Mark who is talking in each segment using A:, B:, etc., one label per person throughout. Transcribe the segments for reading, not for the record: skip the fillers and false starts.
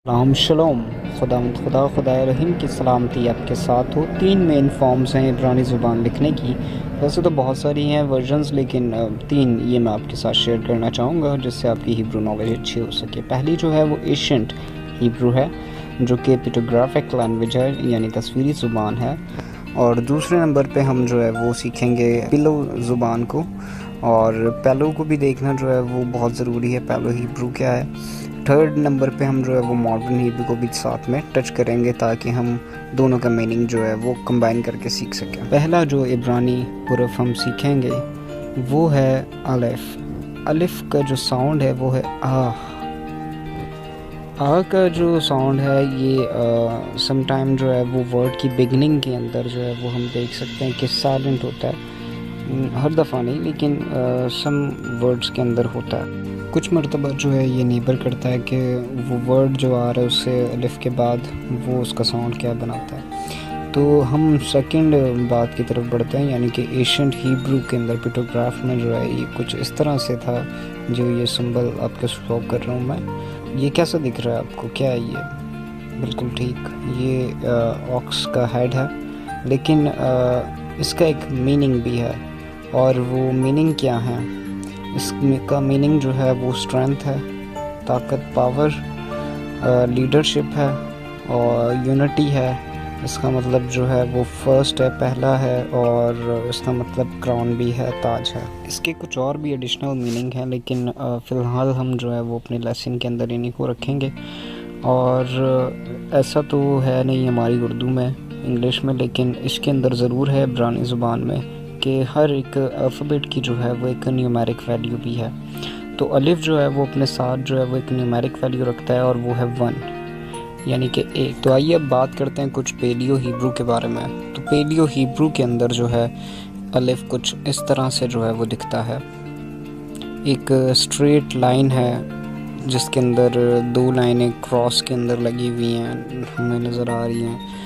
A: सलाम शलोम। खुदा रहीम की सलामती आपके साथ हो। तीन मेन फॉर्म्स हैं इब्रानी ज़ुबान लिखने की। वैसे तो बहुत सारी हैं वर्जन्स, लेकिन तीन ये मैं आपके साथ शेयर करना चाहूँगा जिससे आपकी हिब्रू नॉलेज अच्छी हो सके। पहली जो है वो एशियंट हिब्रू है, जो कि पिक्टोग्राफिक लैंग्वेज है, यानी तस्वीरी ज़ुबान है। और दूसरे नंबर पे हम जो है वो सीखेंगे पिलो ज़ुबान को, और पैलो को भी देखना जो है वो बहुत ज़रूरी है, पैलो हिब्रू क्या है। थर्ड नंबर पे हम जो है वो मॉडर्न हिब्रू को भी साथ में टच करेंगे ताकि हम दोनों का मीनिंग जो है वो कंबाइन करके सीख सकें। पहला जो इब्रानी हुर्फ हम सीखेंगे वो है अलिफ। अलिफ का जो साउंड है वो है आ का जो साउंड है ये समटाइम जो है वो वर्ड की बिगनिंग के अंदर जो है वो हम देख सकते हैं कि साइलेंट होता है। हर दफ़ा नहीं, लेकिन सम वर्ड्स के अंदर होता है। कुछ मरतबा जो है ये निर्भर करता है कि वो वर्ड जो आ रहा है उससे अलिफ के बाद वो उसका साउंड क्या बनाता है। तो हम सेकंड बात की तरफ बढ़ते हैं, यानी कि एशियंट हिब्रू के अंदर पिक्टोग्राफ में जो है ये कुछ इस तरह से था। जो ये सिंबल आपको शो कर रहा हूँ मैं, ये कैसा दिख रहा है आपको? क्या है ये? बिल्कुल ठीक, ये ऑक्स का हेड है, लेकिन इसका एक मीनिंग भी है। और वो मीनिंग क्या है? इसका मीनिंग जो है वो स्ट्रेंथ है, ताकत, पावर, लीडरशिप है और यूनिटी है। इसका मतलब जो है वो फर्स्ट है, पहला है, और इसका मतलब क्राउन भी है, ताज है। इसके कुछ और भी एडिशनल मीनिंग है, लेकिन फ़िलहाल हम जो है वो अपने लेसन के अंदर इन्हीं को रखेंगे। और ऐसा तो है नहीं हमारी उर्दू में, इंग्लिश में, लेकिन इसके अंदर ज़रूर है इब्रानी ज़ुबान में कि हर एक अल्फ़ाबेट की जो है वो एक न्यूमेरिक वैल्यू भी है। तो अलिफ जो है वो अपने साथ जो है वो एक न्यूमेरिक वैल्यू रखता है, और वो है 1, यानी कि 1। तो आइए अब बात करते हैं कुछ पेलियो हिब्रू के बारे में। तो पेलियो हिब्रू के अंदर जो है अलिफ कुछ इस तरह से जो है वो दिखता है। एक स्ट्रेट लाइन है जिसके अंदर दो लाइनें क्रॉस के अंदर लगी हुई हैं, हमें नज़र आ रही हैं।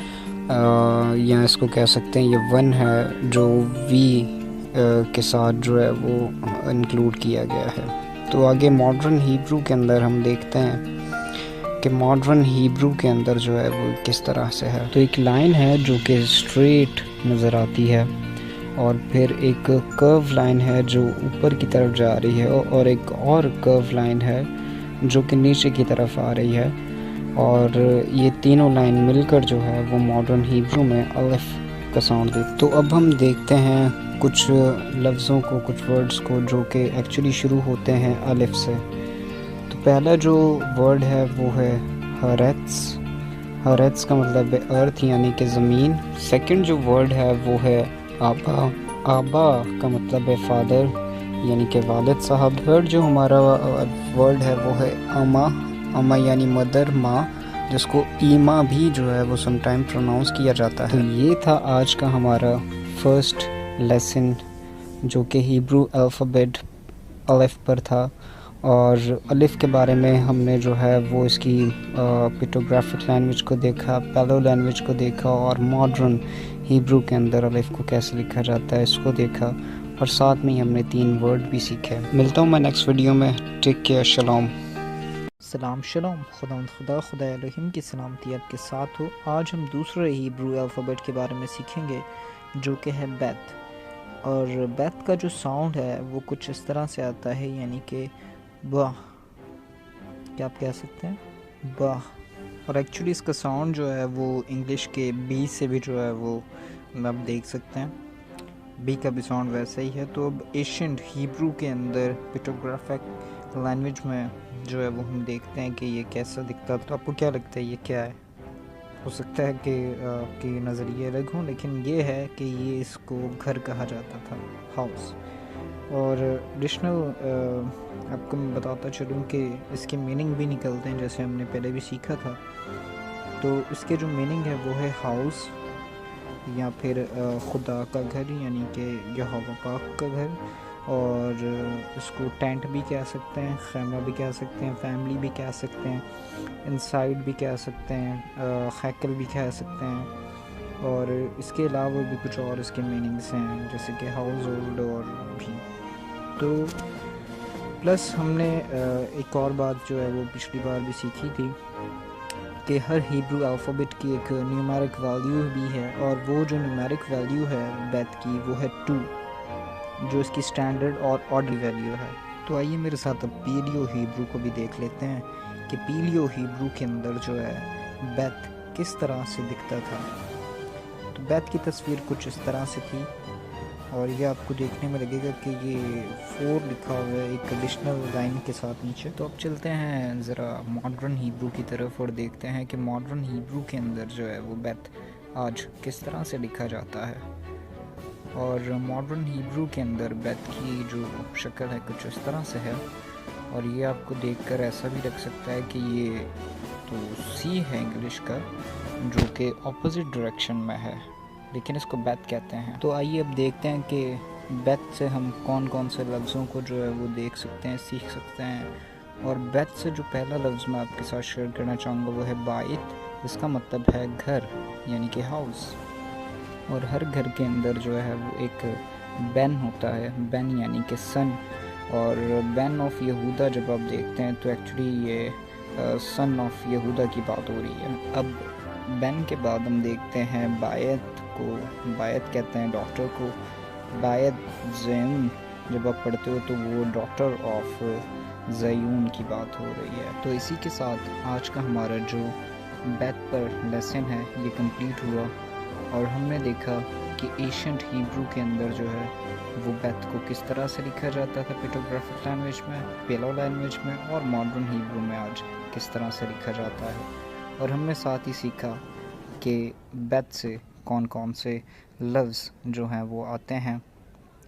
A: या इसको कह सकते हैं ये 1 है जो वी के साथ जो है वो इंक्लूड किया गया है। तो आगे मॉडर्न हिब्रू के अंदर हम देखते हैं कि मॉडर्न हिब्रू के अंदर जो है वो किस तरह से है। तो एक लाइन है जो कि स्ट्रेट नज़र आती है, और फिर एक कर्व लाइन है जो ऊपर की तरफ जा रही है, और एक और कर्व लाइन है जो कि नीचे की तरफ आ रही है। और ये तीनों लाइन मिलकर जो है वो मॉडर्न हिब्रू में अलिफ का साउंड दे। तो अब हम देखते हैं कुछ लफ्ज़ों को, कुछ वर्ड्स को जो कि एक्चुअली शुरू होते हैं अलिफ से। तो पहला जो वर्ड है वो है हरेत्स। हरेत्स का मतलब है अर्थ, यानी कि ज़मीन। सेकंड जो वर्ड है वो है आबा। आबा का मतलब है फादर, यानी कि वालिद साहब। थर्ड जो हमारा वर्ड है वो है अमा। अमा यानी मदर, माँ, जिसको ईमा भी जो है वो समटाइम प्रोनाउंस किया जाता है। तो ये था आज का हमारा फर्स्ट लेसन, जो कि हिब्रू अल्फ़ाबेट अलिफ पर था। और अलिफ के बारे में हमने जो है वो इसकी पिक्टोग्राफिक लैंग्वेज को देखा, पैलो लैंग्वेज को देखा, और मॉडर्न हिब्रू के अंदर अलिफ को कैसे लिखा जाता है इसको देखा, और साथ में ही हमने 3 वर्ड भी सीखे। मिलता हूँ मैं नेक्स्ट वीडियो में। टेक केयर, शलोम।
B: सलाम शलोम। खुदा रहीम की सलामती आपके साथ हो। आज हम दूसरे हिब्रू अल्फ़ाबेट के बारे में सीखेंगे जो कि है बेथ। और बेथ का जो साउंड है वो कुछ इस तरह से आता है, यानी कि बाह, क्या आप कह सकते हैं, बाह। और एक्चुअली इसका साउंड जो है वो इंग्लिश के बी से भी जो है वो आप देख सकते हैं, बी का भी साउंड वैसा ही है। तो अब एशियंट हिब्रू के अंदर पिक्टोग्राफिक लैंग्वेज में जो है वो हम देखते हैं कि ये कैसा दिखता। तो आपको क्या लगता है ये क्या है? हो सकता है कि आपकी नज़रिए अलग हों, लेकिन ये है कि ये इसको घर कहा जाता था, हाउस। और एडिशनल आपको मैं बताता चलूँ कि इसके मीनिंग भी निकलते हैं, जैसे हमने पहले भी सीखा था। तो इसके जो मीनिंग है वो है हाउस, या फिर खुदा का घर, यानी कि यहोवा पाक का घर। और इसको टेंट भी कह सकते हैं, खैमा भी कह सकते हैं, फैमिली भी कह सकते हैं, इनसाइड भी कह सकते हैं, हैकल भी कह सकते हैं। और इसके अलावा भी कुछ और इसके मीनिंग्स हैं, जैसे कि हाउस होल्ड और भी। तो प्लस हमने एक और बात जो है वो पिछली बार भी सीखी थी कि हर हिब्रू अल्फ़ाबेट की एक न्यूमेरिक वैल्यू भी है, और वो जो न्यूमेरिक वैल्यू है बेथ की वो है 2, जो इसकी स्टैंडर्ड और ऑड वैल्यू है। तो आइए मेरे साथ अब पीलियो हिब्रू को भी देख लेते हैं कि पीलियो हिब्रू के अंदर जो है बेथ किस तरह से दिखता था। तो बेथ की तस्वीर कुछ इस तरह से थी, और ये आपको देखने में लगेगा कि ये 4 लिखा हुआ है एक एडिशनल लाइन के साथ नीचे। तो अब चलते हैं ज़रा मॉडर्न हिब्रू की तरफ और देखते हैं कि मॉडर्न हिब्रू के अंदर जो है वो बेथ आज किस तरह से लिखा जाता है। और मॉडर्न हिब्रू के अंदर बेथ की जो शक्ल है कुछ इस तरह से है, और ये आपको देखकर ऐसा भी लग सकता है कि ये तो सी है इंग्लिश का, जो कि ऑपोजिट डायरेक्शन में है, लेकिन इसको बेथ कहते हैं। तो आइए अब देखते हैं कि बेथ से हम कौन कौन से लफ्ज़ों को जो है वो देख सकते हैं, सीख सकते हैं। और बेथ से जो पहला लफ्ज़ मैं आपके साथ शेयर करना चाहूँगा वो है बाइत, जिसका मतलब है घर यानी कि हाउस। और हर घर के अंदर जो है वो एक बेन होता है, बेन यानी कि सन। और बेन ऑफ यहूदा जब आप देखते हैं तो एक्चुअली ये सन ऑफ यहूदा की बात हो रही है। अब बेन के बाद हम देखते हैं बायत को, बायत कहते हैं डॉक्टर को। बायत ज़यून जब आप पढ़ते हो तो वो डॉक्टर ऑफ ज़यून की बात हो रही है। तो इसी के साथ आज का हमारा जो बेथ पर लेसन है ये कंप्लीट हुआ, और हमने देखा कि एशियंट हिब्रू के अंदर जो है वो बेथ को किस तरह से लिखा जाता था पिक्टोग्राफिक लैंग्वेज में, पेलो लैंग्वेज में, और मॉडर्न हिब्रू में आज किस तरह से लिखा जाता है। और हमने साथ ही सीखा कि बेथ से कौन कौन से लफ्ज़ जो हैं वो आते हैं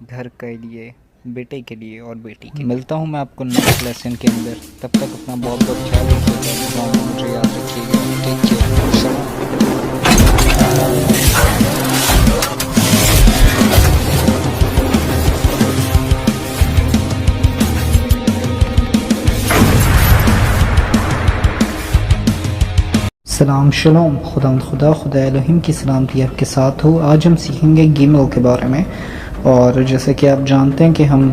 B: घर के लिए, बेटे के लिए और बेटी के। मिलता हूँ मैं आपको नेक्स्ट लेसन के अंदर, तब तक अपना बहुत बहुत ख्याल रखिएगा, मुझे याद रखिएगा। Take care.
C: सलाम शलोम, खुदा एलोहिम की सलामती आपके साथ हो। आज हम सीखेंगे गिमल के बारे में, और जैसे कि आप जानते हैं कि हम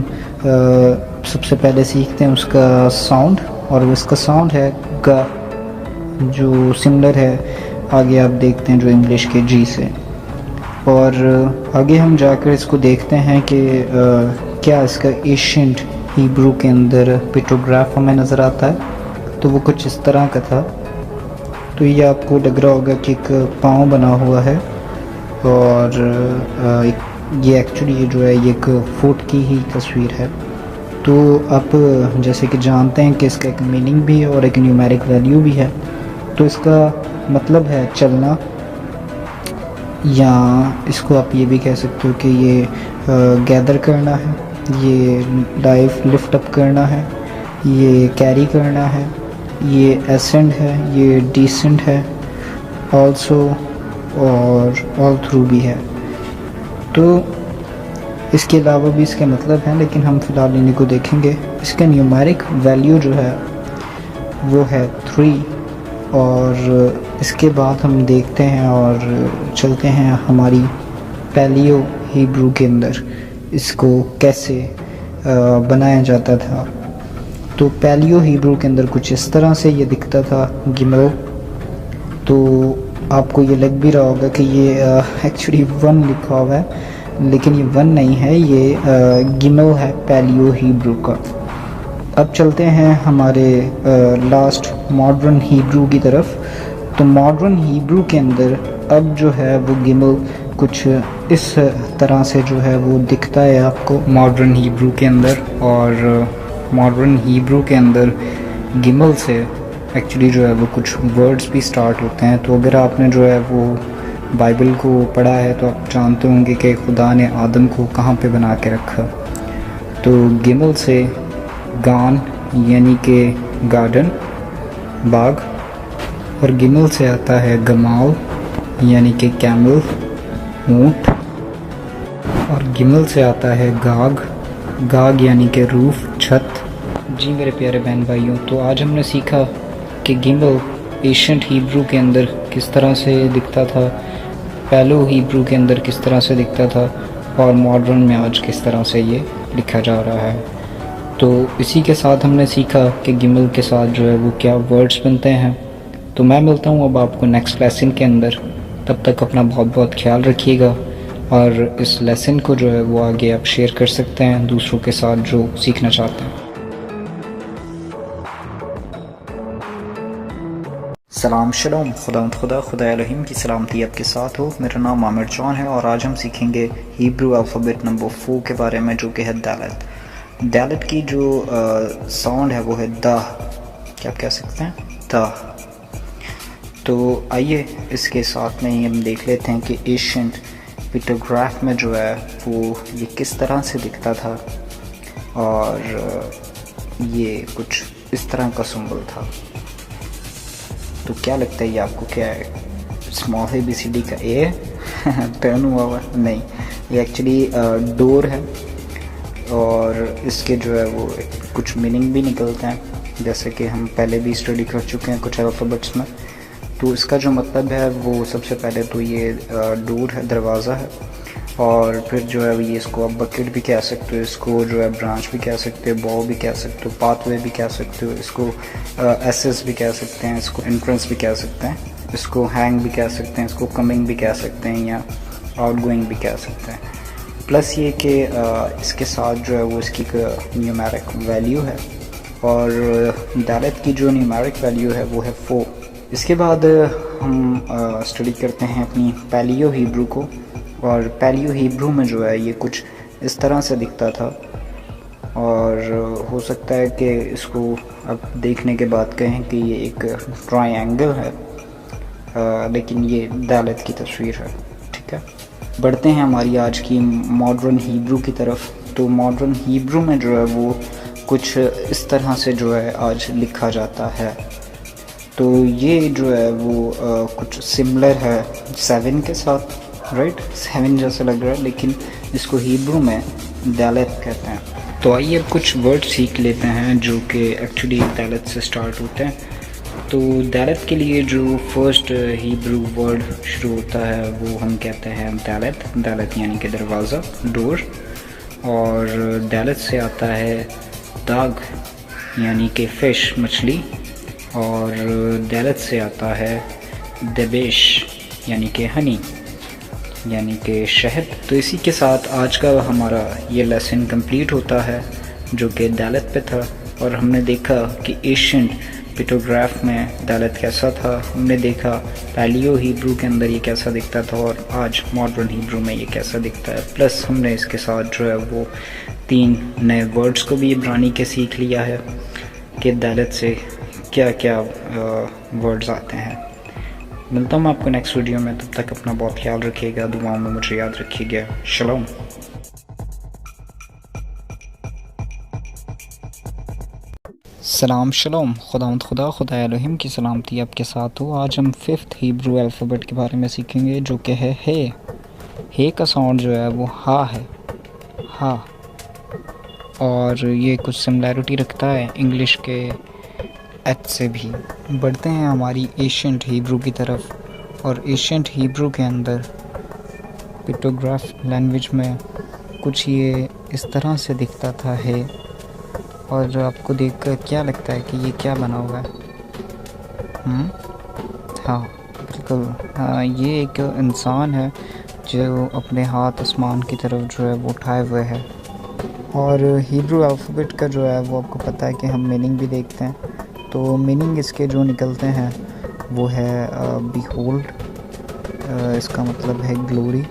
C: सबसे पहले सीखते हैं उसका साउंड, और उसका साउंड है ग, जो सिमिलर है आगे आप देखते हैं जो इंग्लिश के जी से। और आगे हम जाकर इसको देखते हैं कि क्या इसका एशियंट हिब्रू के अंदर पिक्टोग्राफ हमें नज़र आता है। तो वो कुछ इस तरह का था। तो ये आपको लग रहा होगा कि एक पाँव बना हुआ है, और ये एक्चुअली जो है ये एक फुट की ही तस्वीर है। तो आप जैसे कि जानते हैं कि इसका एक मीनिंग भी है और एक न्यूमेरिक वैल्यू भी है। तो इसका मतलब है चलना, या इसको आप ये भी कह सकते हो कि ये गैदर करना है, ये लिफ्ट अप करना है, ये कैरी करना है, ये एसेंड है, ये डिसेंड है ऑल्सो, और ऑल थ्रू भी है। तो इसके अलावा भी इसके मतलब हैं, लेकिन हम फ़िलहाल इन्हीं को देखेंगे। इसका न्यूमेरिक वैल्यू जो है वो है 3, और इसके बाद हम देखते हैं और चलते हैं हमारी पैलियो हिब्रू के अंदर इसको कैसे बनाया जाता था। तो पैलियो हिब्रू के अंदर कुछ इस तरह से ये दिखता था गिमल। तो आपको ये लग भी रहा होगा कि ये एक्चुअली 1 लिखा हुआ है, लेकिन ये 1 नहीं है, ये गिमल है पैलियो हिब्रू का। अब चलते हैं हमारे लास्ट मॉडर्न हिब्रू की तरफ। तो मॉडर्न हिब्रू के अंदर अब जो है वो गिमल कुछ इस तरह से जो है वो दिखता है आपको मॉडर्न हिब्रू के अंदर। और मॉडर्न हिब्रू के अंदर गिमल से एक्चुअली जो है वो कुछ वर्ड्स भी स्टार्ट होते हैं। तो अगर आपने जो है वो बाइबल को पढ़ा है तो आप जानते होंगे कि खुदा ने आदम को कहाँ पे बना के रखा। तो गिमल से गान यानी कि गार्डन, बाग, और गिमल से आता है गमाल यानी कि कैमल, ऊँट, और गिमल से आता है गाग, गाग यानी कि रूफ, छत। जी मेरे प्यारे बहन भाइयों, तो आज हमने सीखा कि गिमल एशियंट हिब्रू के अंदर किस तरह से दिखता था, पैलो हिब्रू के अंदर किस तरह से दिखता था, और मॉडर्न में आज किस तरह से ये लिखा जा रहा है। तो इसी के साथ हमने सीखा कि गिमल के साथ जो है वो क्या वर्ड्स बनते हैं, तो मैं मिलता हूँ अब आपको नेक्स्ट लेसन के अंदर। तब तक अपना बहुत बहुत ख्याल रखिएगा, और इस लेसन को जो है वो आगे आप शेयर कर सकते हैं दूसरों के साथ जो सीखना चाहते हैं।
B: सलाम शलोम, खुदा एलोहिम की सलामती आपके साथ हो। मेरा नाम आमिर जॉन है और आज हम सीखेंगे हिब्रू अल्फ़ाबेट नंबर 4 के बारे में, जो कि है दालत। दालत की जो साउंड है वो है द, क्या आप कह सकते हैं, द। तो आइए इसके साथ में ही हम देख लेते हैं कि एशियंट पिक्टोग्राफ में जो है वो ये किस तरह से दिखता था, और ये कुछ इस तरह का सिंबल था। तो क्या लगता है ये आपको, क्या है? स्मॉल ABCD का ए टर्न हुआ हुआ? नहीं, ये एक्चुअली डोर है, और इसके जो है वो कुछ मीनिंग भी निकलते हैं, जैसे कि हम पहले भी स्टडी कर चुके हैं कुछ अल्फ़ाबेट्स में। तो इसका जो मतलब है वो सबसे पहले तो ये डोर है, दरवाज़ा है, और फिर जो है ये इसको आप बकेट भी कह सकते हो, इसको जो है ब्रांच भी कह सकते हो, बॉ भी कह सकते हो, पाथवे भी कह सकते हो, इसको एसेस भी कह सकते हैं, इसको एंट्रेंस भी कह सकते हैं, इसको हैंग भी कह सकते हैं, इसको कमिंग भी कह सकते हैं, या आउटगोइंग भी कह सकते हैं। प्लस ये कि इसके साथ जो है वो इसकी न्यूमेरिक वैल्यू है, और दालत की जो न्यूमेरिक वैल्यू है वो है 4। इसके बाद हम स्टडी करते हैं अपनी पैलियो हिब्रू को, और पैलियो हिब्रू में जो है ये कुछ इस तरह से दिखता था, और हो सकता है कि इसको अब देखने के बाद कहें कि ये एक ट्रायंगल है, लेकिन ये दालत की तस्वीर है। ठीक है, बढ़ते हैं हमारी आज की मॉडर्न हिब्रू की तरफ। तो मॉडर्न हिब्रू में जो है वो कुछ इस तरह से जो है आज लिखा जाता है। तो ये जो है वो कुछ सिमिलर है 7 के साथ, राइट? 7 जैसा लग रहा है, लेकिन इसको हिब्रू में दालत कहते हैं। तो आइए अब कुछ वर्ड सीख लेते हैं जो कि एक्चुअली दालत से स्टार्ट होते हैं। तो दालत के लिए जो फर्स्ट हिब्रू वर्ड शुरू होता है वो हम कहते हैं दालत। दालत यानी कि दरवाज़ा, डोर। और दालत से आता है दाग यानी कि फ़िश, मछली। और दालत से आता है दबेश यानी कि हनी, यानी कि शहद। तो इसी के साथ आज का हमारा ये लेसन कंप्लीट होता है जो कि दालत पे था, और हमने देखा कि एशियंट पिक्टोग्राफ में दालत कैसा था, हमने देखा पैलियो हिब्रू के अंदर ये कैसा दिखता था, और आज मॉडर्न हिब्रू में ये कैसा दिखता है। प्लस हमने इसके साथ जो है वो 3 नए वर्ड्स को भी इब्रानी के सीख लिया है कि दालत से क्या क्या वर्ड्स आते हैं। मिलता हूँ आपको नेक्स्ट वीडियो में, तब तक अपना बहुत ख्याल रखिएगा, दुआओं में मुझे याद रखिएगा। शलोम।
C: सलाम शलोम, खुदा एलोहिम की सलामती आपके साथ हो। आज हम 5th हिब्रू अल्फ़ाबेट के बारे में सीखेंगे जो कि है हे। हे का साउंड जो है वो हा है, हा। और ये कुछ सिमिलैरिटी रखता है इंग्लिश के एच से भी। बढ़ते हैं हमारी एशियंट हिब्रू की तरफ, और एशियंट हिब्रू के अंदर पिक्टोग्राफ लैंग्वेज में कुछ ये इस तरह से दिखता था है। और आपको देखकर क्या लगता है कि ये क्या बना हुआ है? हाँ बिल्कुल, हाँ, ये एक इंसान है जो अपने हाथ आसमान की तरफ जो है वो उठाए हुए है। और हिब्रू अल्फ़ाबेट का जो है वो आपको पता है कि हम मीनिंग भी देखते हैं। तो मीनिंग इसके जो निकलते हैं वो है बीहोल्ड, इसका मतलब है ग्लोरी,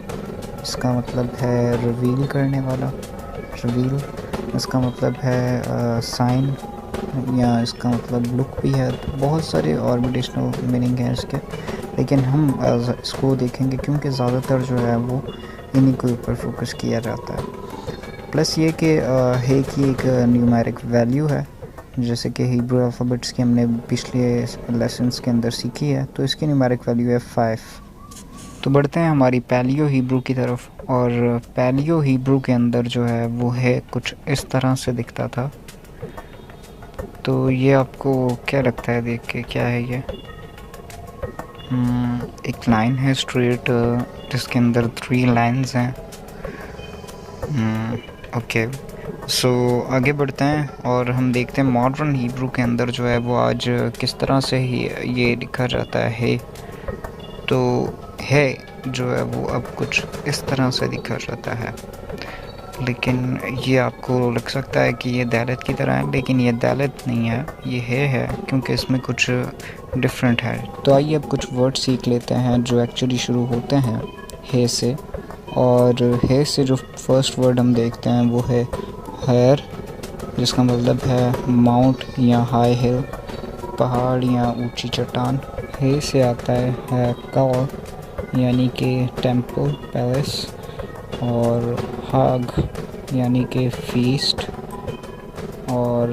C: इसका मतलब है रिवील करने वाला, रिवील। इसका मतलब है साइन, या इसका मतलब लुक भी है। तो बहुत सारे और भी एडिशनल मीनिंग हैं इसके, लेकिन हम इसको देखेंगे क्योंकि ज़्यादातर जो है वो इन्हीं के ऊपर फोकस किया जाता है। प्लस ये कि है की एक न्यूमेरिक वैल्यू है, जैसे कि हिब्रू अल्फ़ाबेट्स की हमने पिछले लेसन्स के अंदर सीखी है। तो इसकी न्यूमेरिक वैल्यू है 5। तो बढ़ते हैं हमारी पैलियो हिब्रू की तरफ, और पैलियो हिब्रू के अंदर जो है वो है कुछ इस तरह से दिखता था। तो ये आपको क्या लगता है देख के, क्या है ये? एक लाइन है स्ट्रेट, जिसके अंदर 3 लाइंस हैं। ओके,
A: सो आगे बढ़ते हैं और हम देखते हैं मॉडर्न हिब्रू के अंदर जो है वो आज किस तरह से ही ये लिखा जाता है। तो है जो है वो अब कुछ इस तरह से लिखा जाता है, लेकिन ये आपको लग सकता है कि ये दालत की तरह है, लेकिन ये दालत नहीं है, ये है क्योंकि इसमें कुछ डिफरेंट है। तो आइए अब कुछ वर्ड सीख लेते हैं जो एक्चुअली शुरू होते हैं है से। और है से जो फर्स्ट वर्ड हम देखते हैं वो है हैर, जिसका मतलब है माउंट या हाई हिल, पहाड़ या ऊंची चट्टान। है से आता है कॉल, यानी कि टेम्पल पैलेस, और हाग यानी कि फीस्ट। और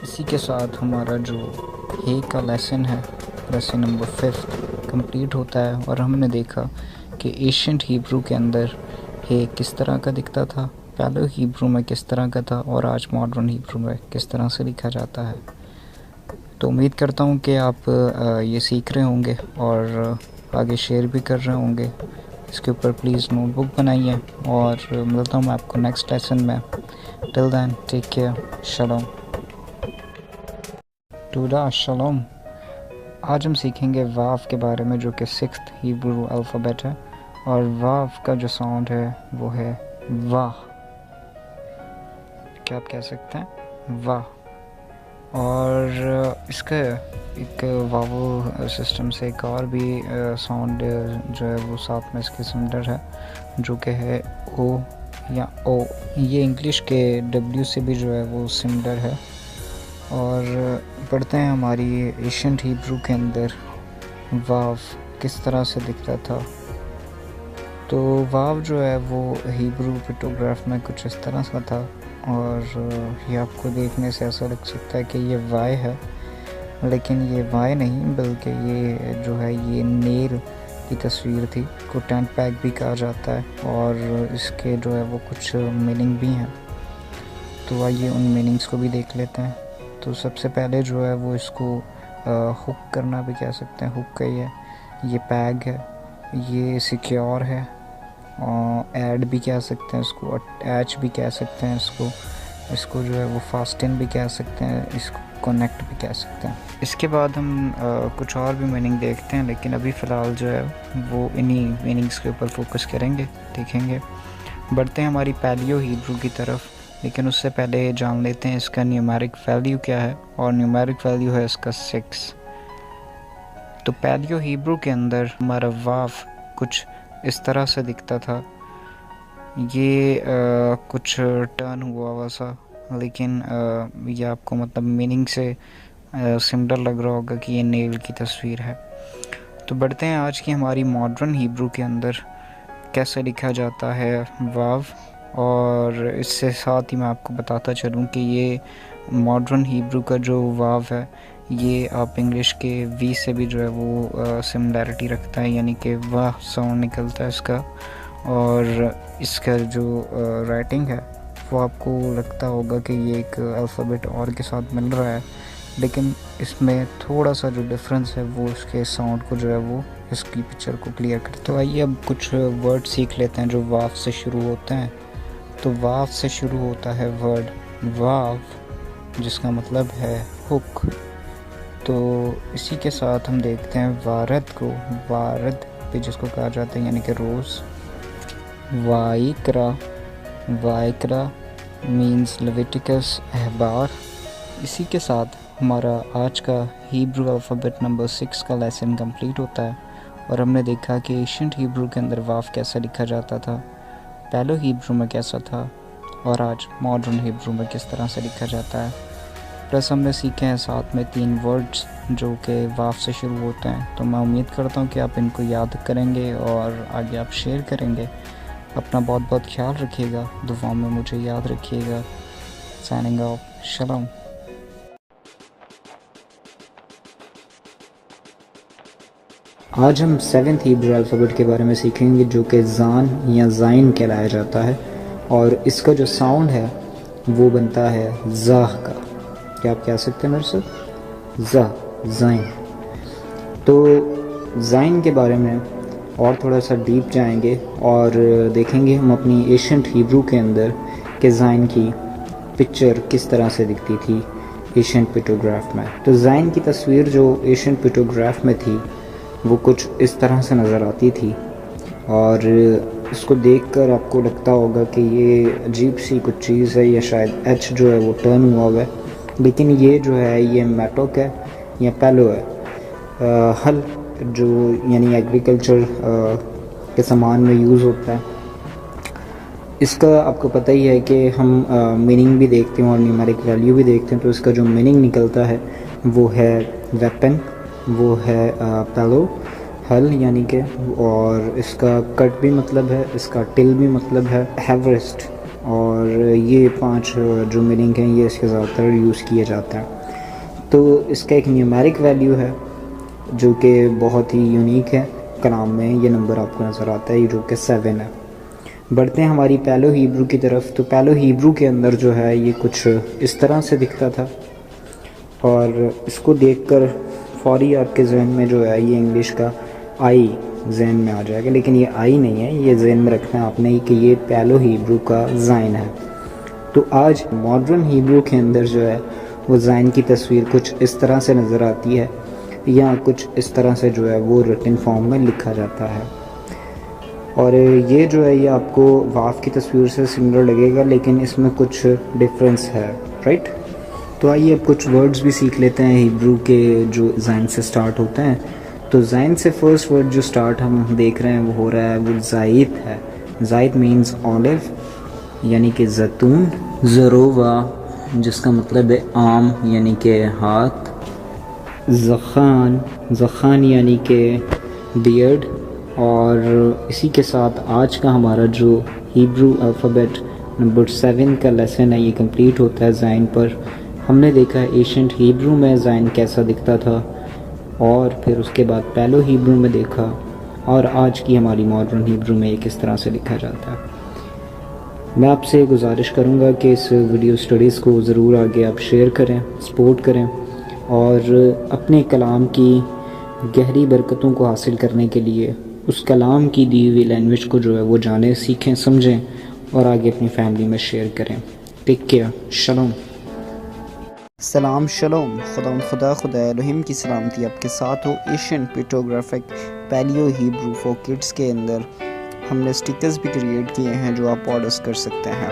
A: इसी के साथ हमारा जो है का लेसन है, लेसन नंबर 5 कंप्लीट होता है। और हमने देखा कि एशियंट हिब्रू के अंदर है किस तरह का दिखता था, पहले हिब्रू में किस तरह का था, और आज मॉडर्न हिब्रू में किस तरह से लिखा जाता है। तो उम्मीद करता हूँ कि आप ये सीख रहे होंगे और आगे शेयर भी कर रहे होंगे। इसके ऊपर प्लीज़ नोटबुक बनाइए और मिलता हूँ मैं आपको नेक्स्ट लेसन में। टिल देन टेक केयर, शलोम। टूडा शलोम। आज हम सीखेंगे वाव के बारे में, जो कि 6th हिब्रू अल्फ़ाबेट है। और वाव का जो साउंड है वो है वाह, क्या आप कह सकते हैं वाह। और इसका एक वावल सिस्टम से एक और भी साउंड जो है वो साथ में इसके सिमिलर है, जो कि है ओ या ओ। ये इंग्लिश के डब्ल्यू से भी जो है वो सिमिलर है। और पढ़ते हैं हमारी एशियंट हिब्रू के अंदर वाव किस तरह से दिखता था। तो वाव जो है वो हिब्रू पिक्टोग्राफ में कुछ इस तरह सा था, और ये आपको देखने से ऐसा लग सकता है कि ये वाई है, लेकिन ये वाई नहीं, बल्कि ये जो है ये नेल की तस्वीर थी, को टेंट पैक भी कहा जाता है। और इसके जो है वो कुछ मीनिंग भी हैं। तो आइए उन मीनिंग्स को भी देख लेते हैं। तो सबसे पहले जो है वो इसको हुक करना भी कह सकते हैं, हुक का ही है। ये पैग है, ये सिक्योर है, ऐड भी कह सकते हैं इसको, अटैच भी कह सकते हैं इसको जो है वो फास्टिन भी कह सकते हैं, इसको कनेक्ट भी कह सकते हैं। इसके बाद हम कुछ और भी मीनिंग देखते हैं, लेकिन अभी फ़िलहाल जो है वो इन्हीं मीनिंग्स के ऊपर फोकस करेंगे, देखेंगे। बढ़ते हैं हमारी पैलियो हिब्रू की तरफ, लेकिन उससे पहले जान लेते हैं इसका न्यूमेरिक वैल्यू क्या है। और न्यूमेरिक वैल्यू है इसका 6। तो पैलियो हिब्रू के अंदर हमारा वाव कुछ इस तरह से दिखता था। ये कुछ टर्न हुआ हुआ सा, लेकिन ये आपको मतलब मीनिंग से सिमिलर लग रहा होगा कि ये नेल की तस्वीर है। तो बढ़ते हैं आज की हमारी मॉडर्न हिब्रू के अंदर कैसे लिखा जाता है वाव। और इससे साथ ही मैं आपको बताता चलूँ कि ये मॉडर्न हिब्रू का जो वाव है, ये आप इंग्लिश के वी से भी जो है वो सिमिलैरिटी रखता है, यानी कि वाह साउंड निकलता है इसका। और इसका जो राइटिंग है वो आपको लगता होगा कि ये एक अल्फ़ाबेट और के साथ मिल रहा है, लेकिन इसमें थोड़ा सा जो डिफरेंस है वो इसके साउंड को जो है वो इसकी पिक्चर को क्लियर करता है। तो आइए अब कुछ वर्ड सीख लेते हैं जो वाव से शुरू होते हैं। तो वाव से शुरू होता है वर्ड वाव, जिसका मतलब है हुक। तो इसी के साथ हम देखते हैं वारद को, वारद भी जिसको कहा जाता है, यानी कि रोज़। वाइक्रा, वाइक्रा मीन्स लेविटिकस अहबार। इसी के साथ हमारा आज का हिब्रू अल्फ़ाबेट नंबर 6 का लेसन कंप्लीट होता है। और हमने देखा कि एशियंट हिब्रू के अंदर वाव कैसा लिखा जाता था, पैलो हिब्रू में कैसा था, और आज मॉडर्न हिब्रू में किस तरह से लिखा जाता है। प्लस हमने सीखे हैं साथ में 3 वर्ड्स जो कि वाव से शुरू होते हैं। तो मैं उम्मीद करता हूँ कि आप इनको याद करेंगे और आगे आप शेयर करेंगे। अपना बहुत बहुत ख्याल रखिएगा, दुआओं में मुझे याद रखिएगा। साइनिंग ऑफ, शलोम।
C: आज हम 7th हिब्रू अल्फ़ाबेट के बारे में सीखेंगे, जो कि ज़ान या ज़ाइन कहलाया जाता है। और इसका जो साउंड है वो बनता है ज़ाह का। क्या आप कह सकते हैं मेरे साथ? ज़ाह, ज़ाइन। तो ज़ाइन के बारे में और थोड़ा सा डीप जाएंगे और देखेंगे हम अपनी एशियंट हिब्रू के अंदर
A: कि ज़ाइन की पिक्चर किस तरह से दिखती थी एशियन पिक्टोग्राफ में। तो ज़ाइन की तस्वीर जो एशियन पिक्टोग्राफ में थी वो कुछ इस तरह से नज़र आती थी, और इसको देखकर आपको लगता होगा कि ये अजीब सी कुछ चीज़ है, या शायद एच जो है वो टर्न हुआ है, लेकिन ये जो है ये मैटोक है या पैलो है। हल जो यानी एग्रीकल्चर के सामान में यूज़ होता है। इसका आपको पता ही है कि हम मीनिंग भी देखते हैं और न्यूमेरिक वैल्यू भी देखते हैं, तो इसका जो मीनिंग निकलता है वो है वेपन, वो है पैलो हल यानी कि, और इसका कट भी मतलब है, इसका टिल भी मतलब है, हैवरेस्ट, और ये 5 जो मीनिंग हैं ये इसके ज़्यादातर यूज़ किए जाते हैं। तो इसका एक न्यूमेरिक वैल्यू है जो कि बहुत ही यूनिक है कलाम में, ये नंबर आपको नज़र आता है जो कि 7 है। बढ़ते हैं हमारी पैलो हीब्रू की तरफ। तो पैलो हीब्रू के अंदर जो है ये कुछ इस तरह से दिखता था, और इसको देखकर फौरी आपके जहन में जो है ये इंग्लिश का आई जहन में आ जाएगा, लेकिन ये आई नहीं है, ये जहन में रखना है आपने कि ये पैलो हीब्रू का ज़ाइन है। तो आज मॉडर्न हीब्रू के अंदर जो है वो ज़ाइन की तस्वीर कुछ इस तरह से नज़र आती है, या कुछ इस तरह से जो है वो रिटन फॉर्म में लिखा जाता है। और ये जो है ये आपको वाफ की तस्वीर से सिमिलर लगेगा, लेकिन इसमें कुछ डिफरेंस है, राइट। तो आइए अब कुछ वर्ड्स भी सीख लेते हैं हिब्रू के जो ज़ाइन से स्टार्ट होते हैं। तो ज़ाइन से फर्स्ट वर्ड जो स्टार्ट हम देख रहे हैं वो हो रहा है वो ज़ाइद है। ज़ाइद मीन्स ऑलिव यानी कि जैतून। ज़रोवा जिसका मतलब है आम यानी कि हाथ। ज़खान, ज़खान यानी कि बियर्ड। और इसी के साथ आज का हमारा जो हिब्रू अल्फ़ाबेट नंबर 7 का लेसन है ये कंप्लीट होता है ज़ाइन पर। हमने देखा है एशियंट हिब्रू में ज़ाइन कैसा दिखता था, और फिर उसके बाद पैलो हिब्रू में देखा, और आज की हमारी मॉडर्न हिब्रू में ये किस तरह से लिखा जाता है। मैं आपसे गुजारिश करूँगा कि इस वीडियो स्टडीज़ को ज़रूर आगे आप शेयर करें, सपोर्ट करें, और अपने कलाम की गहरी बरकतों को हासिल करने के लिए उस कलाम की दी हुई लैंग्वेज को जो है वो जानें, सीखें, समझें, और आगे अपनी फैमिली में शेयर करें। टेक केयर, शलोम।
B: सलाम शलोम, खुदा एलोहिम की सलामती आपके साथ हो। Asian pictographic paleo Hebrew for kids के अंदर हमने स्टिकर्स भी क्रिएट किए हैं जो आप ऑर्डर्स कर सकते हैं।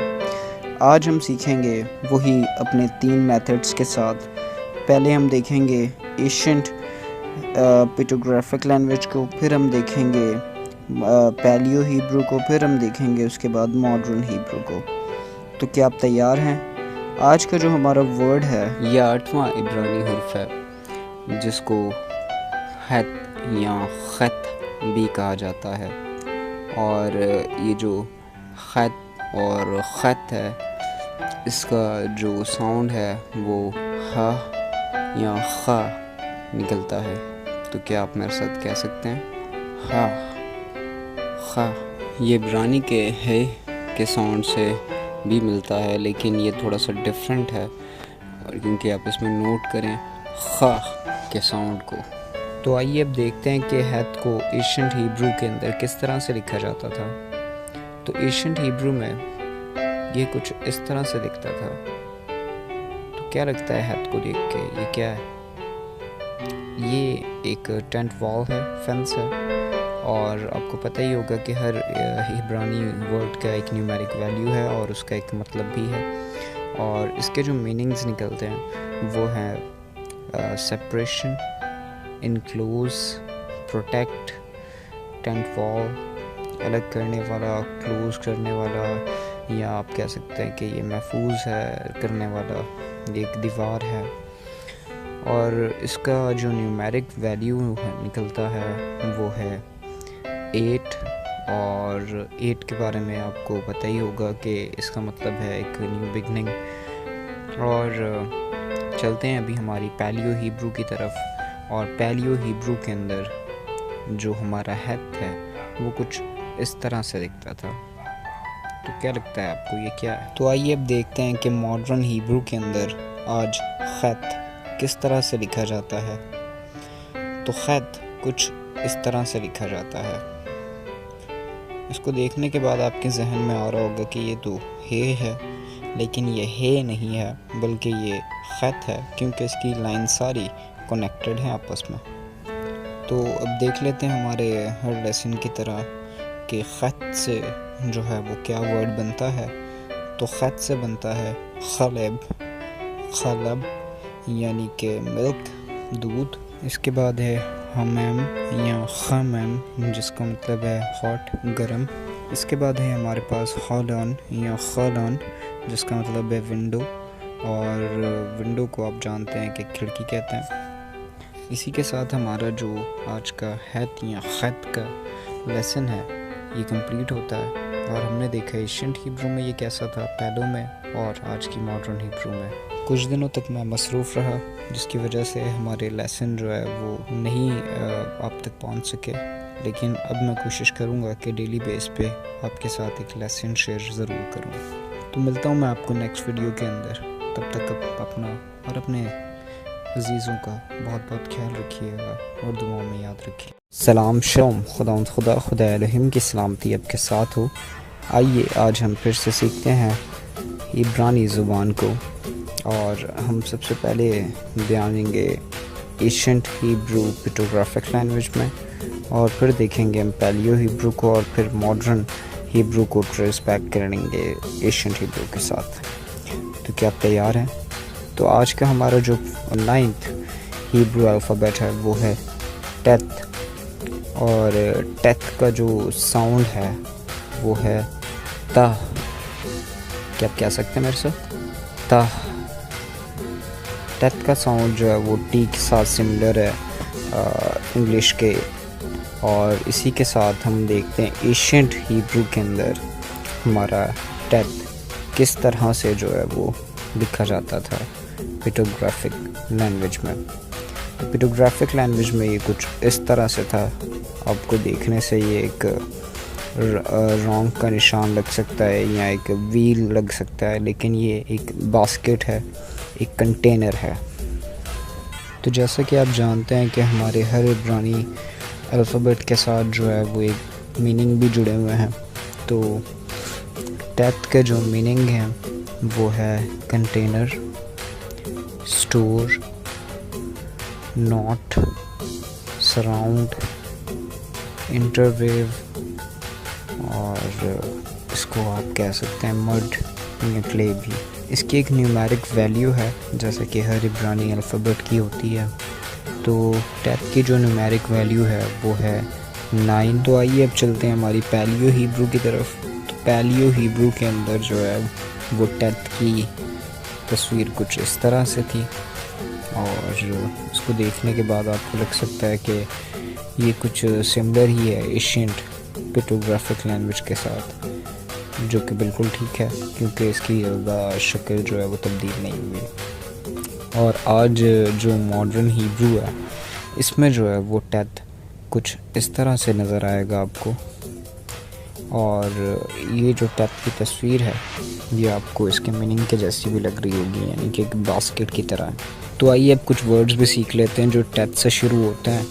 B: आज हम सीखेंगे वही अपने 3 मेथड्स के साथ। पहले हम देखेंगे एशियंट पिक्टोग्राफिक लैंग्वेज को, फिर हम देखेंगे पैलियो हिब्रू को, फिर हम देखेंगे उसके बाद मॉडर्न हिब्रू को। तो क्या आप तैयार हैं? आज का जो हमारा वर्ड है
A: ये 8वां इब्रानी हर्फ है जिसको खत या खत भी कहा जाता है, और ये जो खत और खत है इसका जो साउंड है वो हा या खा निकलता है। तो क्या आप मेरे साथ कह सकते हैं हा खा। ये इब्रानी के है के साउंड से भी मिलता है, लेकिन ये थोड़ा सा डिफरेंट है, और क्योंकि आप इसमें नोट करें खा के साउंड को। तो आइए अब देखते हैं कि हैत को एशियंट हिब्रू के अंदर किस तरह से लिखा जाता था। तो एशियंट हिब्रू में ये कुछ इस तरह से दिखता था। तो क्या लगता है हैत को देख के ये क्या है? ये एक टेंट वॉल है, फेंस है, और आपको पता ही होगा कि हर इब्रानी वर्ड का एक न्यूमेरिक वैल्यू है और उसका एक मतलब भी है, और इसके जो मीनिंग्स निकलते हैं वो हैं separation, enclose, protect, tent wall अलग करने वाला, क्लोज करने वाला, या आप कह सकते हैं कि ये महफूज है करने वाला, एक दीवार है। और इसका जो न्यूमेरिक वैल्यू निकलता है वो है 8, और 8 के बारे में आपको पता ही होगा कि इसका मतलब है एक न्यू बिगनिंग। और चलते हैं अभी हमारी पैलियो हिब्रू की तरफ, और पैलियो हिब्रू के अंदर जो हमारा हैत है वो कुछ इस तरह से दिखता था। तो क्या लगता है आपको ये क्या है? तो आइए अब देखते हैं कि मॉडर्न हिब्रू के अंदर आज खत किस तरह से लिखा जाता है। तो खत कुछ इस तरह से लिखा जाता है। इसको देखने के बाद आपके जहन में आ रहा होगा कि ये तो है, लेकिन ये है नहीं है, बल्कि ये ख़त है, क्योंकि इसकी लाइन सारी कनेक्टेड हैं आपस में। तो अब देख लेते हैं हमारे हर लेसन की तरह कि ख़त से जो है वो क्या वर्ड बनता है। तो ख़त से बनता है खलब, खलब यानी कि मिल्क, दूध। इसके बाद है हमम या खमम, जिसका मतलब है हॉट, गर्म। इसके बाद है हमारे पास हॉलन या खलन, जिसका मतलब है विंडो, और विंडो को आप जानते हैं कि खिड़की कहते हैं। इसी के साथ हमारा जो आज का हैत या ख़त का लेसन है ये कंप्लीट होता है। और हमने देखा एशियंट हिब्रू में ये कैसा था पहलों में, और आज की मॉडर्न हिब्रू में। कुछ दिनों तक मैं मसरूफ़ रहा, जिसकी वजह से हमारे लेसन जो है वो नहीं आप तक पहुंच सके, लेकिन अब मैं कोशिश करूंगा कि डेली बेस पे आपके साथ एक लेसन शेयर ज़रूर करूं। तो मिलता हूं मैं आपको नेक्स्ट वीडियो के अंदर। तब तक आप अपना और अपने अजीज़ों का बहुत बहुत ख्याल रखिएगा और दुआओं में याद रखिए। सलाम शलोम, खुदा एलोहिम की सलामती आपके साथ हो। आइए आज हम फिर से सीखते हैं इब्रानी ज़ुबान को, और हम सबसे पहले ध्यान देंगे एशियंट हिब्रू पिक्टोग्राफिक लैंग्वेज में, और फिर देखेंगे हम पैलियो हिब्रू को, और फिर मॉडर्न हिब्रू को ट्रेस बैक करेंगे एशियंट हिब्रू के साथ। तो क्या आप तैयार हैं? तो आज का हमारा जो 9th हिब्रू अल्फ़ाबेट है वो है टेथ, और टेथ का जो साउंड है वो है ता। क्या आप कह सकते हैं मेरे साथ? ता। टेथ का साउंड जो है वो टी के साथ सिमिलर है इंग्लिश के, और इसी के साथ हम देखते हैं एशियंट हिब्रू के अंदर हमारा टेथ किस तरह से जो है वो लिखा जाता था पिक्टोग्राफिक लैंग्वेज में। तो पिक्टोग्राफिक लैंग्वेज में ये कुछ इस तरह से था। आपको देखने से ये एक रॉन्ग का निशान लग सकता है या एक व्हील लग सकता है, लेकिन ये एक बास्केट है, एक कंटेनर है। तो जैसा कि आप जानते हैं कि हमारे हर इब्रानी अल्फ़ाबेट के साथ जो है वो एक मीनिंग भी जुड़े हुए हैं। तो टेथ के जो मीनिंग हैं वो है कंटेनर, स्टोर, नॉट, सराउंड, इंटरवेव, और इसको आप कह सकते हैं मड या क्ले भी। इसकी एक न्यूमेरिक वैल्यू है, जैसे कि हर इब्रानी अल्फ़ाबेट की होती है। तो टेथ की जो न्यूमेरिक वैल्यू है वो है 9। तो आइए अब चलते हैं हमारी पैलियो हिब्रू की तरफ। तो पैलियो हिब्रू के अंदर जो है वो टेथ की तस्वीर कुछ इस तरह से थी, और इसको देखने के बाद आपको लग सकता है कि ये कुछ सिमिलर ही है एशियंट पिक्टोग्राफिक लैंग्वेज के साथ, जो कि बिल्कुल ठीक है, क्योंकि इसकी ज़्यादा शक्ल जो है वो तब्दील नहीं हुई। और आज जो मॉडर्न हिब्रू है इसमें जो है वो टेथ कुछ इस तरह से नज़र आएगा आपको, और ये जो टेथ की तस्वीर है ये आपको इसके मीनिंग के जैसी भी लग रही होगी, यानी कि एक बास्केट की तरह। तो आइए अब कुछ वर्ड्स भी सीख लेते हैं जो टेथ से शुरू होते हैं।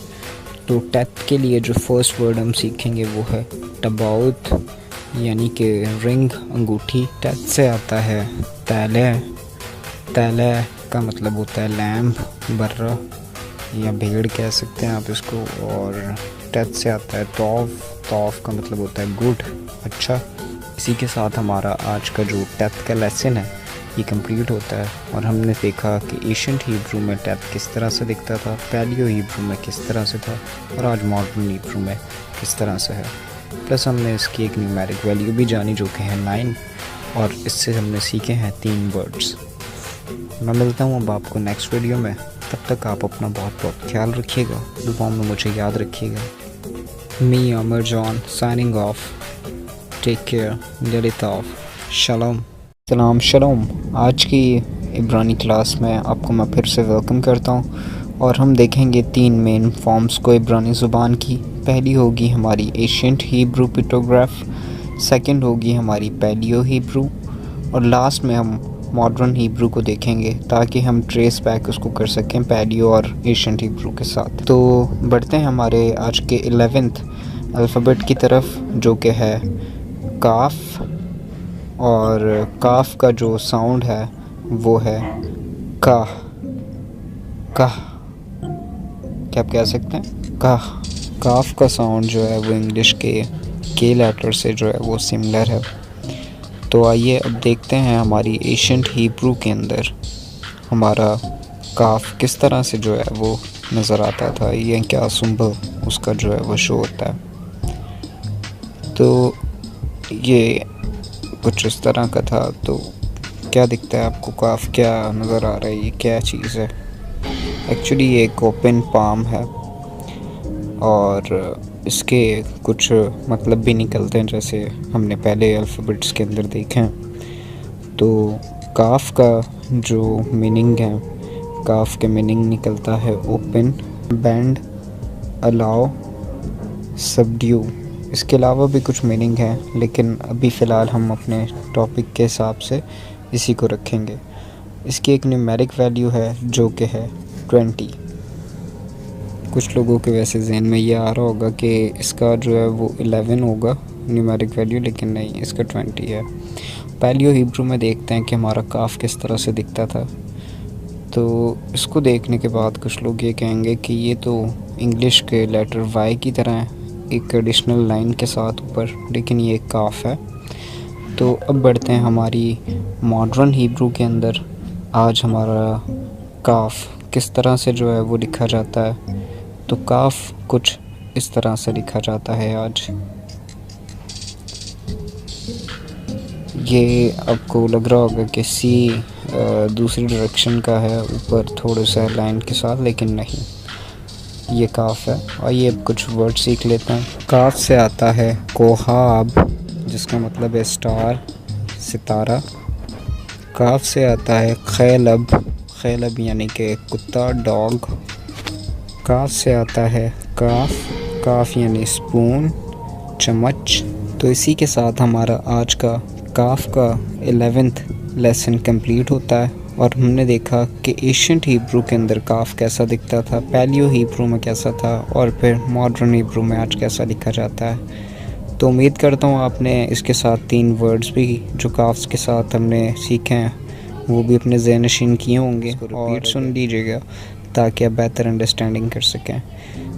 A: तो टेथ के लिए जो फर्स्ट वर्ड हम सीखेंगे वो है टबाउत, यानी कि रिंग, अंगूठी। टेथ से आता है तैले। तैले का मतलब होता है लैम्ब, बर्रा या भेड़ कह सकते हैं आप इसको। और टेथ से आता है तौफ। तौफ का मतलब होता है गुड, अच्छा। इसी के साथ हमारा आज का जो टेथ का लेसन है ये कंप्लीट होता है, और हमने देखा कि एशियंट हिब्रू में टेथ किस तरह से दिखता था, पैलियो हिब्रू में किस तरह से था, और आज मॉडर्न हिब्रू में किस तरह से है। प्लस हमने इसकी एक न्यूमेरिक वैल्यू भी जानी जो कि है 9, और इससे हमने सीखे हैं 3 वर्ड्स। मैं मिलता हूँ अब आपको नेक्स्ट वीडियो में। तब तक आप अपना बहुत बहुत ख्याल रखिएगा, दुआओं में मुझे याद रखिएगा। मी Amar John signing off. Take care, get it off. शलोम। सलाम शलोम। आज की इब्रानी क्लास में आपको मैं फिर से वेलकम करता हूँ, और हम देखेंगे 3 मेन फॉर्म्स को इब्रानी ज़ुबान की। पहली होगी हमारी एशियंट हिब्रू पिक्टोग्राफ, सेकंड होगी हमारी पैलियो हिब्रू, और लास्ट में हम मॉडर्न हिब्रू को देखेंगे, ताकि हम ट्रेस बैक उसको कर सकें पैलियो और एशियंट हिब्रू के साथ। तो बढ़ते हैं हमारे आज के 11th अल्फ़ाबेट की तरफ, जो कि है काफ, और काफ का जो साउंड है वो है काह। काह, क्या आप कह सकते हैं? काह। काफ का साउंड जो है वो इंग्लिश के लेटर से जो है वो सिमिलर है। तो आइए अब देखते हैं हमारी एशियंट हिब्रू के अंदर हमारा काफ किस तरह से जो है वो नज़र आता था, ये क्या सिंबल उसका जो है वो शो होता है। तो ये कुछ इस तरह का था। तो क्या दिखता है आपको? काफ क्या नज़र आ रहा है? ये क्या चीज़ है? एक्चुअली ये एक ओपन पाम है और इसके कुछ मतलब भी निकलते हैं, जैसे हमने पहले अल्फ़ाबेट्स के अंदर देखे हैं। तो काफ का जो मीनिंग है, काफ के मीनिंग निकलता है ओपन, बेंड, अलाउ, सबड्यू। इसके अलावा भी कुछ मीनिंग है, लेकिन अभी फ़िलहाल हम अपने टॉपिक के हिसाब से इसी को रखेंगे। इसकी एक न्यूमेरिक वैल्यू है जो कि है 20। कुछ लोगों के वैसे जहन में ये आ रहा होगा कि इसका जो है वो 11 होगा न्यूमेरिक वैल्यू, लेकिन नहीं, इसका 20 है। पैलियो हिब्रू में देखते हैं कि हमारा काफ किस तरह से दिखता था। तो इसको देखने के बाद कुछ लोग ये कहेंगे कि ये तो इंग्लिश के लेटर वाई की तरह है, एक एडिशनल लाइन के साथ ऊपर, लेकिन ये एक काफ है। तो अब बढ़ते हैं हमारी मॉडर्न हिब्रू के अंदर। आज हमारा काफ किस तरह से जो है वो लिखा जाता है। तो काफ कुछ इस तरह से लिखा जाता है आज। ये आपको लग रहा होगा कि सी दूसरी डायरेक्शन का है, ऊपर थोड़े से लाइन के साथ, लेकिन नहीं, ये काफ है। और ये कुछ वर्ड सीख लेते हैं। काफ से आता है कोहाब, जिसका मतलब है स्टार, सितारा। काफ से आता है खैलब, खैलब यानी कि कुत्ता, डॉग। काफ से आता है काफ, काफ यानी स्पून, चम्मच। तो इसी के साथ हमारा आज का काफ का 11th लेसन कंप्लीट होता है। और हमने देखा कि एशियंट हिब्रू के अंदर काफ कैसा दिखता था, पैलियो हिब्रू में कैसा था, और फिर मॉडर्न हिब्रू में आज कैसा लिखा जाता है। तो उम्मीद करता हूँ आपने इसके साथ 3 वर्ड्स भी जो काफ्स के साथ हमने सीखे हैं वो भी अपने ज़हन नशीन किए होंगे, और रिपीट सुन लीजिएगा ताकि आप बेहतर अंडरस्टैंडिंग कर सकें।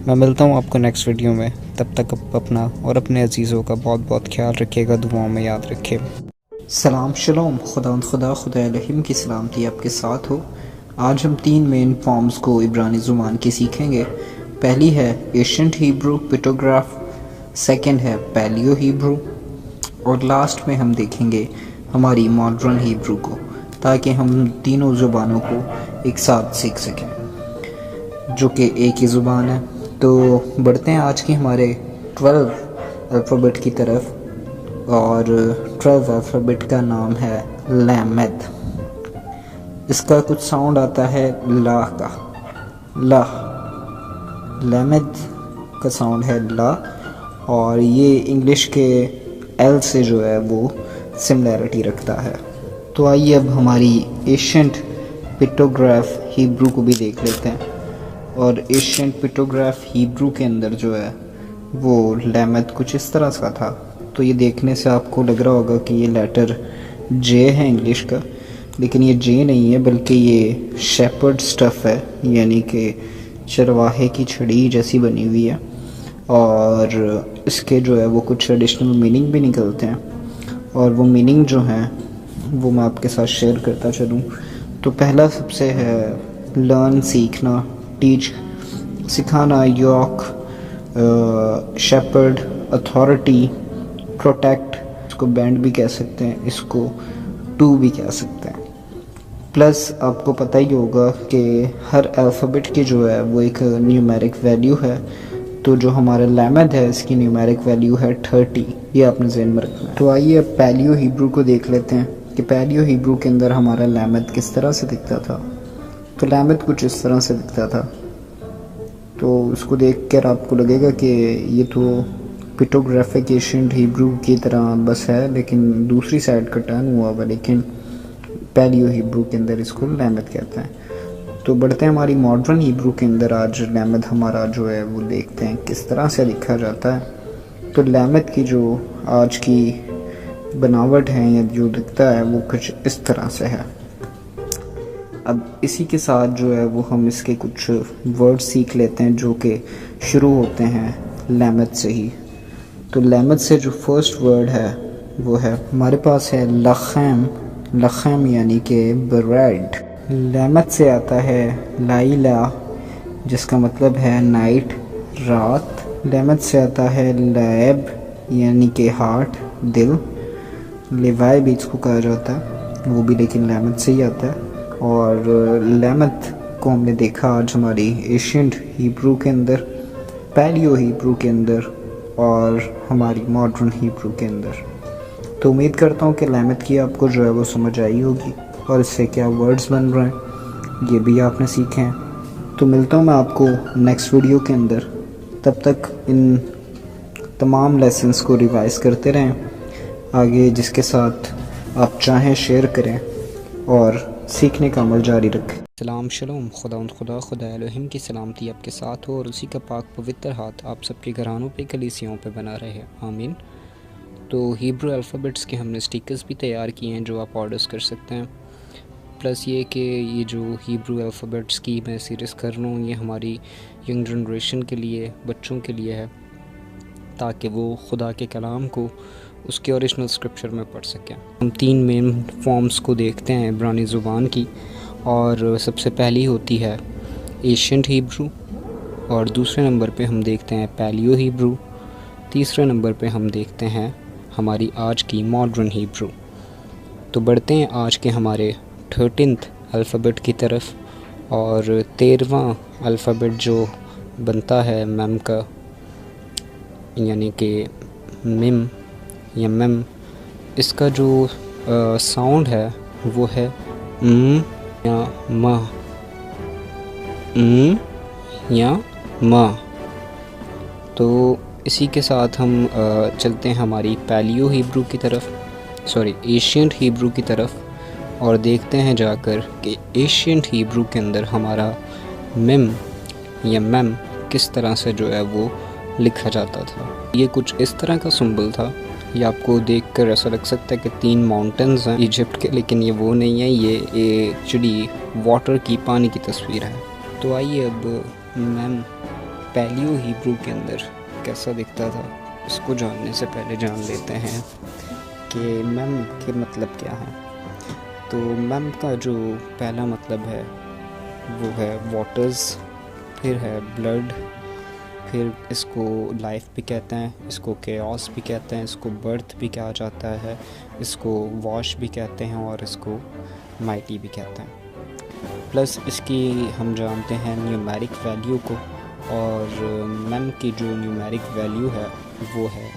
A: मैं मिलता हूँ आपको नेक्स्ट वीडियो में। तब तक आप अपना और अपने अजीज़ों का बहुत बहुत ख्याल रखिएगा, दुआओं में याद रखें।
C: सलाम शलोम, खुदा अलहिम की सलामती आपके साथ हो। आज हम 3 मेन फॉर्म्स को इब्रानी ज़ुबान की सीखेंगे। पहली है एशियंट हिब्रू पिक्टोग्राफ, सेकंड है पैलियो हिब्रू, और लास्ट में हम देखेंगे हमारी मॉडर्न हिब्रू को, ताकि हम तीनों ज़ुबानों को एक साथ सीख सकें, जो कि एक ही ज़ुबान है। तो बढ़ते हैं आज के हमारे 12 अल्फ़ाबेट की तरफ, और 12 अल्फ़ाबेट का नाम है लैमेद। इसका कुछ साउंड आता है ला का, ला। लैमेद का साउंड है ला, और ये इंग्लिश के एल से जो है वो सिमिलैरिटी रखता है। तो आइए अब हमारी एशियंट पिक्टोग्राफ हिब्रू को भी देख लेते हैं। और एशियंट पिक्टोग्राफ हिब्रू के अंदर जो है वो लैमेद कुछ इस तरह का था। तो ये देखने से आपको लग रहा होगा कि ये लेटर जे है इंग्लिश का, लेकिन ये जे नहीं है, बल्कि ये शेपर्ड स्टफ़ है, यानी कि चरवाहे की छड़ी जैसी बनी हुई है। और इसके जो है वो कुछ एडिशनल मीनिंग भी निकलते हैं, और वो मीनिंग जो हैं वो मैं आपके साथ शेयर करता चलूँ। तो पहला सबसे है लर्न, सीखना, टीच, सिखाना, यॉक, शेपर्ड, अथॉरिटी, प्रोटेक्ट, इसको बैंड भी कह सकते हैं, इसको टू भी कह सकते हैं। प्लस आपको पता ही होगा कि हर अल्फ़ाबेट की जो है वो एक न्यूमेरिक वैल्यू है। तो जो हमारा लैमेद है इसकी न्यूमेरिक वैल्यू है 30, ये आपने ज़हन में रखना है। तो आइए अब पैलियो हिब्रू को देख लेते हैं कि पैलियो हिब्रू के अंदर हमारा लैमेद किस तरह से दिखता था। तो लैमेद कुछ इस तरह से दिखता था। तो उसको देख कर आपको लगेगा कि ये तो पिक्टोग्राफिक एशियंट हिब्रू की तरह बस है, लेकिन दूसरी साइड का टर्न हुआ हुआ, लेकिन पैलियो हिब्रू के अंदर इसको लैमेद कहते हैं। तो बढ़ते हैं हमारी मॉडर्न हिब्रू के अंदर। आज लैमेद हमारा जो है वो देखते हैं किस तरह से लिखा जाता है। तो लामत की जो आज की बनावट है या जो दिखता है वो कुछ इस तरह से है। अब इसी के साथ जो है वो हम इसके कुछ वर्ड सीख लेते हैं जो कि शुरू होते हैं लामत से ही। तो लामत से जो फर्स्ट वर्ड है वो है, हमारे पास है लखैम। लखैम यानी कि ब्रेड। लामत से आता है लाइला, जिसका मतलब है नाइट, रात। लामत से आता है लैब यानी कि हार्ट, दिल। लिवाई भी इसको कहा जाता है, वो भी लेकिन लामत से ही आता है। और लामत को हमने देखा आज हमारी एशियंट हिब्रू के अंदर, पैलियो हिब्रू के अंदर और हमारी मॉडर्न हिब्रू के अंदर। तो उम्मीद करता हूँ कि लामत की आपको जो है वो समझ आई होगी और इससे क्या वर्ड्स बन रहे हैं ये भी आपने सीखे हैं। तो मिलता हूँ मैं आपको नेक्स्ट वीडियो के अंदर। तब तक इन तमाम लेसन्स को रिवाइज करते रहें आगे, जिसके साथ आप चाहें शेयर करें और सीखने का अमल जारी रखें।
A: सलाम शलोम, खुदा एलोहिम की सलामती आपके साथ हो और उसी का पाक पवित्र हाथ आप सबके घरानों पे, कलीसियों पे बना रहे, आमीन। तो हिब्रू अल्फ़ाबेट्स के हमने स्टिकर्स भी तैयार किए हैं जो आप ऑर्डर्स कर सकते हैं। प्लस ये कि ये जो हिब्रू अल्फ़ाबेट्स की मैं सीरीज़ कर रहा हूँ ये हमारी यंग जनरेशन के लिए, बच्चों के लिए है, ताकि वो खुदा के कलाम को उसके ओरिजिनल स्क्रिप्चर में पढ़ सकें। हम 3 मेन फॉर्म्स को देखते हैं इब्रानी ज़ुबान की, और सबसे पहली होती है एशियंट हिब्रू, और दूसरे नंबर पे हम देखते हैं पैलियो हिब्रू, तीसरे नंबर पे हम देखते हैं हमारी आज की मॉडर्न हिब्रू। तो बढ़ते हैं आज के हमारे 13th अल्फ़ाबेट की तरफ, और 13वां अल्फ़ाबेट जो बनता है मेम का, यानी कि मिम या मेम, इसका जो साउंड है वो है या म, या म। तो इसी के साथ हम चलते हैं हमारी पैलियो हिब्रू की तरफ, सॉरी एशियंट हिब्रू की तरफ, और देखते हैं जाकर कि एशियंट हिब्रू के अंदर हमारा मिम या मेम किस तरह से जो है वो लिखा जाता था। ये कुछ इस तरह का सिंबल था। ये आपको देखकर ऐसा लग सकता है कि 3 माउंटेन्स हैं इजिप्ट के, लेकिन ये वो नहीं है, ये एक्चुअली वाटर की, पानी की तस्वीर है। तो आइए अब मैम पैलियो हिब्रू के अंदर कैसा दिखता था इसको जानने से पहले जान लेते हैं कि मैम के मतलब क्या है। तो मैम का जो पहला मतलब है वो है वाटर्स, फिर है ब्लड, फिर इसको लाइफ भी कहते हैं, इसको केओस भी कहते हैं, इसको बर्थ भी कहा जाता है, इसको वॉश भी कहते हैं और इसको माइटी भी कहते हैं। प्लस इसकी हम जानते हैं न्यूमेरिक वैल्यू को, और मैम की जो न्यूमेरिक वैल्यू है वो है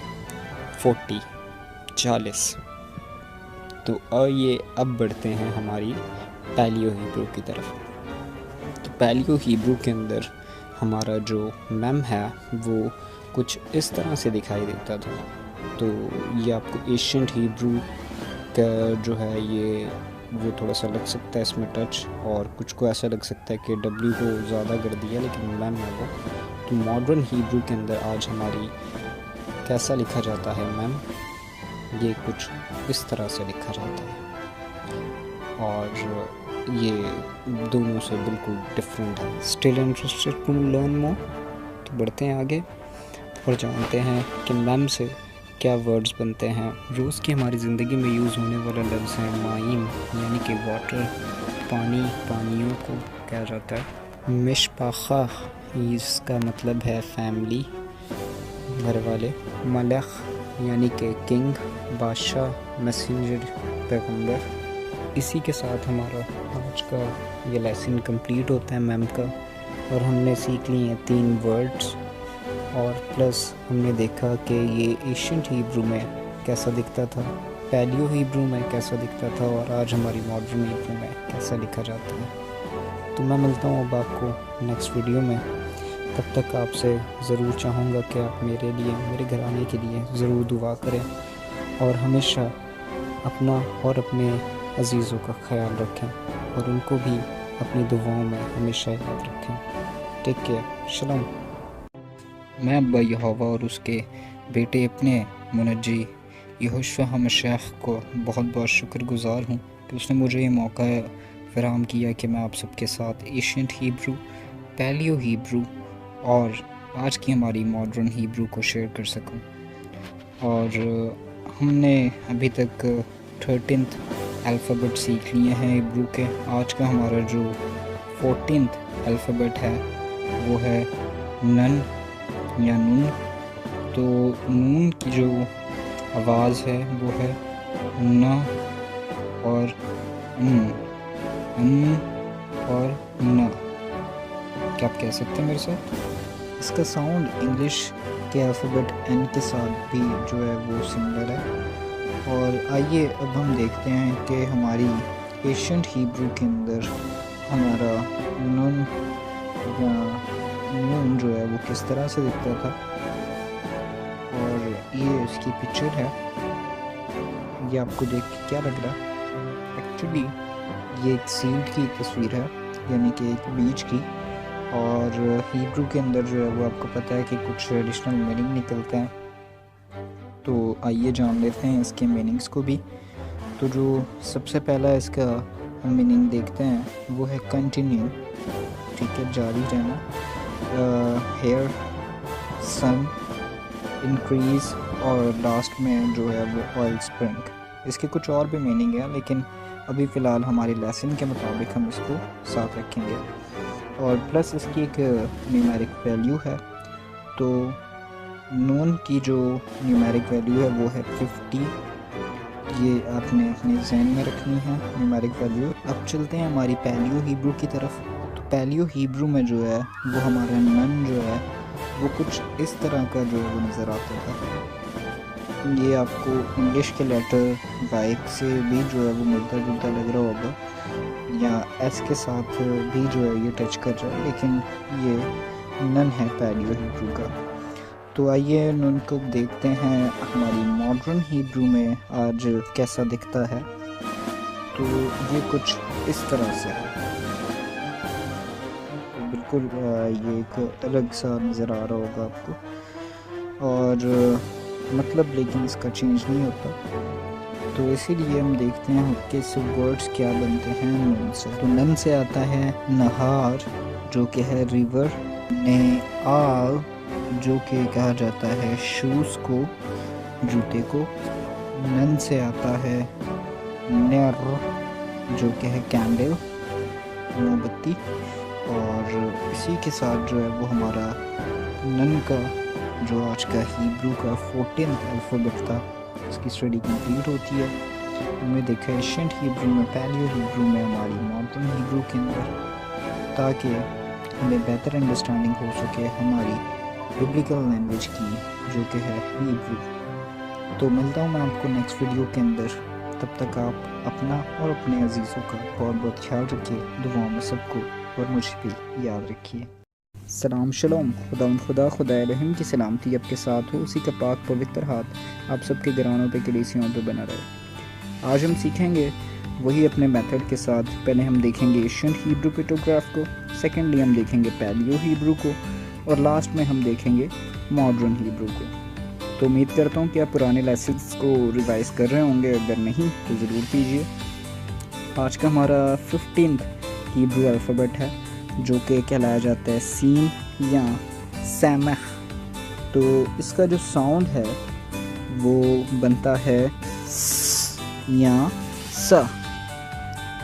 A: 40। तो ये अब बढ़ते हैं हमारी पैलियो हिब्रू की तरफ। तो पैलियो हिब्रू के अंदर हमारा जो मैम है वो कुछ इस तरह से दिखाई देता था। तो ये आपको एशियंट हिब्रू का जो है ये वो थोड़ा सा लग सकता है इसमें टच, और कुछ को ऐसा लग सकता है कि डब्ल्यू को ज़्यादा कर दिया, लेकिन मैम है वो। तो मॉडर्न हिब्रू के अंदर आज हमारी कैसा लिखा जाता है मैम, ये कुछ इस तरह से लिखा जाता है, और ये दोनों से बिल्कुल डिफरेंट है। Still interested to learn more? तो बढ़ते हैं आगे और जानते हैं कि मैम से क्या वर्ड्स बनते हैं। रोज़ की हमारी ज़िंदगी में यूज़ होने वाला लफ्ज़ है माइम, यानी कि वाटर, पानी, पानियों को कहा जाता है। मिशपाखा, इसका मतलब है फैमिली, घर वाले। मलख यानी कि किंग, बादशाह, मैसेंजर, पैगंबर। इसी के साथ हमारा आज का ये लेसन कंप्लीट होता है मैम का, और हमने सीख ली हैं 3 वर्ड्स, और प्लस हमने देखा कि ये एशियंट हिब्रू में कैसा दिखता था, पैलियो हिब्रू में कैसा दिखता था, और आज हमारी मॉडर्न हिब्रू में कैसा लिखा जाता है। तो मैं मिलता हूँ अब आपको नेक्स्ट वीडियो में। तब तक आपसे ज़रूर चाहूँगा कि आप मेरे लिए, मेरे घराने के लिए ज़रूर दुआ करें, और हमेशा अपना और अपने अजीज़ों का ख्याल रखें, और उनको भी अपनी दुआओं में हमेशा याद रखें। टेक केयर, शलोम। मैं अब्बा यहोवा और उसके
C: बेटे अपने मुनज्जी यहोशुआ मसीह को बहुत बहुत शुक्रगुजार हूँ कि उसने मुझे ये मौका फराहम किया कि मैं आप सबके साथ एशियंट हीब्रू, पैलियो हीब्रू और आज की हमारी मॉडर्न हीब्रू को शेयर कर सकूं। और हमने अभी तक 13th अल्फ़ाबेट सीख लिए हैं हीब्रू के। आज का हमारा जो 14th अल्फ़ाबेट है वो है नन या नून। तो नून की जो आवाज़ है वो है न और न और न। क्या आप कह सकते हैं मेरे साथ?
B: इसका साउंड इंग्लिश के अल्फ़ाबेट एन के साथ भी जो है वो सिमिलर है। और आइए अब हम देखते हैं कि हमारी एशियंट हीब्रू के अंदर हमारा नून या नून जो है वो किस तरह से दिखता था। और ये इसकी पिक्चर है, ये आपको देख के क्या लग रहा है? एक्चुअली ये एक सीड की तस्वीर है, यानी कि एक बीज की। और हीब्रू के अंदर जो है वो आपको पता है कि कुछ एडिशनल मीनिंग निकलते हैं। तो आइए जान लेते हैं इसके मीनिंग्स को भी। तो जो सबसे पहला इसका हम मीनिंग देखते हैं वो है कंटिन्यू, ठीक है, जारी रहना। हेयर, सन, इंक्रीज़ और लास्ट में जो है वो ऑयल स्प्रिंग। इसके कुछ और भी मीनिंग है, लेकिन अभी फ़िलहाल हमारे लेसन के मुताबिक हम इसको साथ रखेंगे। और प्लस इसकी एक न्यूमेरिक वैल्यू है। तो नून की जो न्यूमेरिक वैल्यू है वो है 50। ये आपने अपने जहन में रखनी है न्यूमेरिक वैल्यू। अब चलते हैं हमारी पैलियो हीब्रू की तरफ। तो पैलियो हीब्रू में जो है वो हमारा नन जो है वो कुछ इस तरह का जो है वो नज़र आता था। ये आपको इंग्लिश के लेटर वाइक से भी जो है वो मिलता जुलता लग रहा होगा, या एस के साथ भी जो है ये टच कर रहा है, लेकिन ये नन है पैलियो हीब्रू का। तो आइए नन को देखते हैं हमारी मॉडर्न हीब्रू में आज कैसा दिखता है। तो ये कुछ इस तरह से है, तो बिल्कुल ये एक अलग सा नज़र आ रहा होगा आपको, और मतलब लेकिन इसका चेंज नहीं होता। तो इसीलिए हम देखते हैं कि सब वर्ड्स क्या बनते हैं नून से। तो नन से आता है नहार, जो कि है रिवर। ने आल, जो कि कहा जाता है शूज़ को, जूते को। नन से आता है नर, जो कि है कैंडल, मोमबत्ती। और इसी के साथ जो है वो हमारा नन का जो आज का हीब्रू का 14th अल्फ़ाबेट था, इसकी स्टडी कंप्लीट होती है। हमने देखा एशियंट हीब्रू में, पैलियो हीब्रू में, हमारी मॉडर्न हीब्रू के अंदर, ताकि हमें बेहतर अंडरस्टैंडिंग हो सके हमारी बिब्लिकल लैंग्वेज की, जो कि है हीब्रू। तो मिलता हूँ मैं आपको नेक्स्ट वीडियो के अंदर। तब तक आप अपना और अपने अजीज़ों का बहुत बहुत ख्याल रखिए। दुआओं में सबको और मुझे भी याद रखिए।
A: सलाम शलोम, खुदा रहम की सलामती आपके साथ हो। उसी का पाक पवित्र हाथ आप सबके घरानों पे, कलीसियों पे बना रहे। आज हम सीखेंगे वही अपने मेथड के साथ। पहले हम देखेंगे एशियंट हीब्रू पिक्टोग्राफ को, सेकेंडली हम देखेंगे पैलियो हीब्रू को, और लास्ट में हम देखेंगे मॉडर्न हीब्रू को। तो उम्मीद करता हूँ कि आप पुराने लेसन्स को रिवाइज कर रहे होंगे, अगर नहीं तो ज़रूर कीजिए। आज का हमारा 15th हीब्रू अल्फ़ाबेट है, जो कि कहलाया जाता है सीन या सैमह। तो इसका जो साउंड है वो बनता है स या स।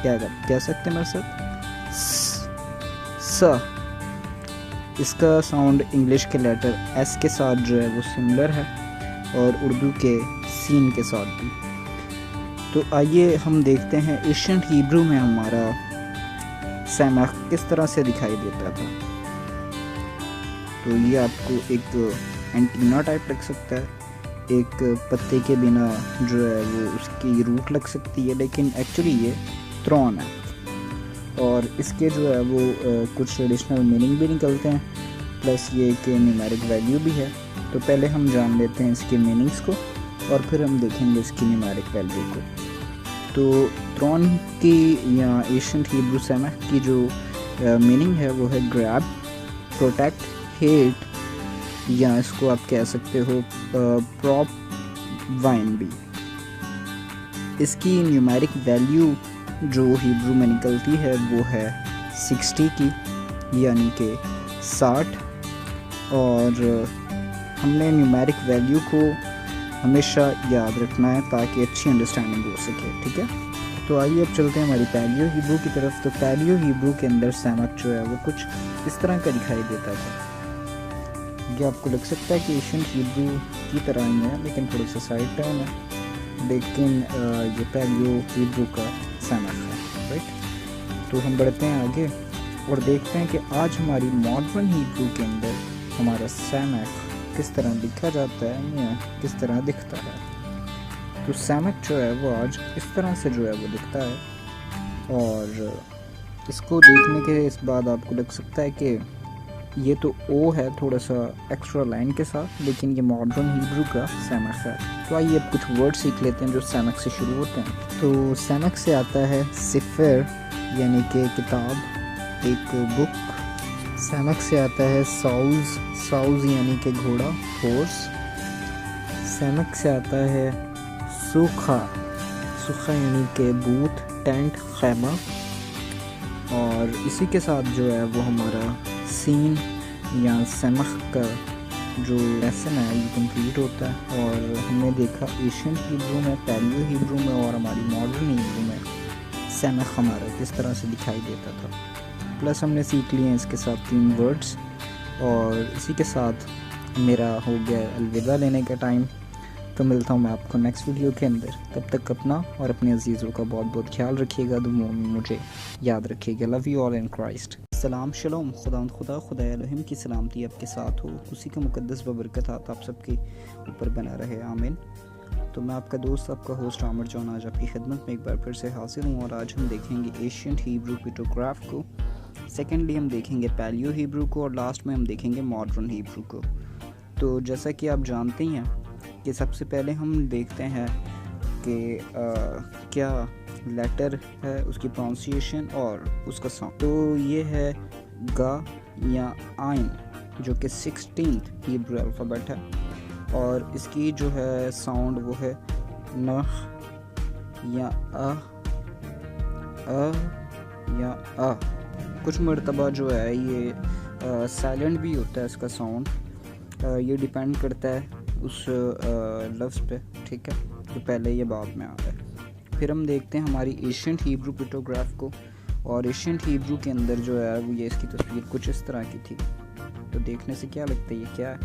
A: क्या कह सकते हैं मेरे साथ? स। इसका साउंड इंग्लिश के लेटर एस के साथ जो है वो सिमिलर है, और उर्दू के सीन के साथ भी। तो आइए हम देखते हैं एशियंट हीब्रू में हमारा सैमह किस तरह से दिखाई देता था। तो ये आपको एक एंटीना टाइप लग सकता है, एक पत्ते के बिना जो है वो उसकी रूट लग सकती है, लेकिन एक्चुअली ये थ्रोन है। और इसके जो है वो कुछ एडिशनल मीनिंग भी निकलते हैं, प्लस ये कि न्यूमेरिक वैल्यू भी है। तो पहले हम जान लेते हैं इसके मीनिंग्स को, और फिर हम देखेंगे इसकी न्यूमेरिक वैल्यू को। तो थ्रोन की या एशियंट हीब्रू सैमह की जो मीनिंग है वो है ग्रैब, प्रोटेक्ट, हेट,
B: या इसको आप कह सकते हो प्रॉप वाइन भी। इसकी न्यूमेरिक वैल्यू जो हिब्रू में निकलती है वो है 60 की, यानी कि 60। और हमने न्यूमेरिक वैल्यू को हमेशा याद रखना है ताकि अच्छी अंडरस्टैंडिंग हो सके, ठीक है। तो आइए अब चलते हैं हमारी पैलियो हिब्रू की तरफ। तो पैलियो हिब्रू के अंदर सैमक जो है वो कुछ इस तरह का दिखाई देता था। ये आपको लग सकता है कि एशियन हिब्रू की तरह ही है, लेकिन थोड़ा सा साइड टाउन है, लेकिन ये पैलियो हिब्रू का सैमक है, राइट। तो हम बढ़ते हैं आगे और देखते हैं कि आज हमारी मॉडर्न हिब्रू के अंदर हमारा सैमक किस तरह लिखा जाता है या किस तरह दिखता है। तो सैमक जो है वो आज इस तरह से जो है वो दिखता है। और इसको देखने के इस बाद आपको लग सकता है कि ये तो ओ है थोड़ा सा एक्स्ट्रा लाइन के साथ, लेकिन ये मॉडर्न हिब्रू का सैमक है। तो आइए अब कुछ वर्ड सीख लेते हैं जो सैमक से शुरू होते हैं। तो सैमक से आता है सिफर, यानी कि किताब, एक बुक। सैमक से आता है साउज, साउज यानी कि घोड़ा, हॉर्स। सैमक से आता है सूखा, सूखा यानी कि बूथ, टेंट, खैमा। और इसी के साथ जो है वो हमारा सीन या सैमक का जो लेसन है ये कंप्लीट होता है। और हमने देखा एशियन हिब्रू में, पैलियो हिब्रू में और हमारी मॉडर्न हिब्रू में सैमक हमारा किस तरह से दिखाई देता था। प्लस हमने सीख लिए हैं इसके साथ 3 वर्ड्स। और इसी के साथ मेरा हो गया अलविदा लेने का टाइम। तो मिलता हूँ मैं आपको नेक्स्ट वीडियो के अंदर। तब तक अपना और अपने अजीज़ों का बहुत बहुत ख्याल रखिएगा। दुआओं में मुझे याद रखिएगा। Love you all in Christ. सलाम शलोम, खुदा एलोहिम की सलामती आपके साथ हो, उसी का मुकद्दस बबरकत आप सबके ऊपर बना रहे, आमीन। तो मैं आपका दोस्त, आपका होस्ट आमिर जॉन आज आपकी खिदमत में एक बार फिर से हाजिर हूँ। और आज हम देखेंगे एशियन हिब्रू पिक्टोग्राफ को, सेकेंडली हम देखेंगे पैलियो हिब्रू को, और लास्ट में हम देखेंगे मॉडर्न हिब्रू को। तो जैसा कि आप जानते ही हैं कि सबसे पहले हम देखते हैं कि क्या लेटर है, उसकी प्रोनाउंसिएशन और उसका साउंड। तो ये है गा या आइन, जो कि 16th हिब्रू अल्फ़ाबेट है। और इसकी जो है साउंड वो है न या अ या अ। कुछ मरतबा जो है ये साइलेंट भी होता है इसका साउंड। ये डिपेंड करता है उस लफ्ज़ पे, ठीक है, जो पहले ये बाद में आ रहा है। फिर हम देखते हैं हमारी एशियन हिब्रू पिक्टोग्राफ को। और एशियन हिब्रू के अंदर जो है वो ये इसकी तस्वीर कुछ इस तरह की थी। तो देखने से क्या लगता है ये क्या है?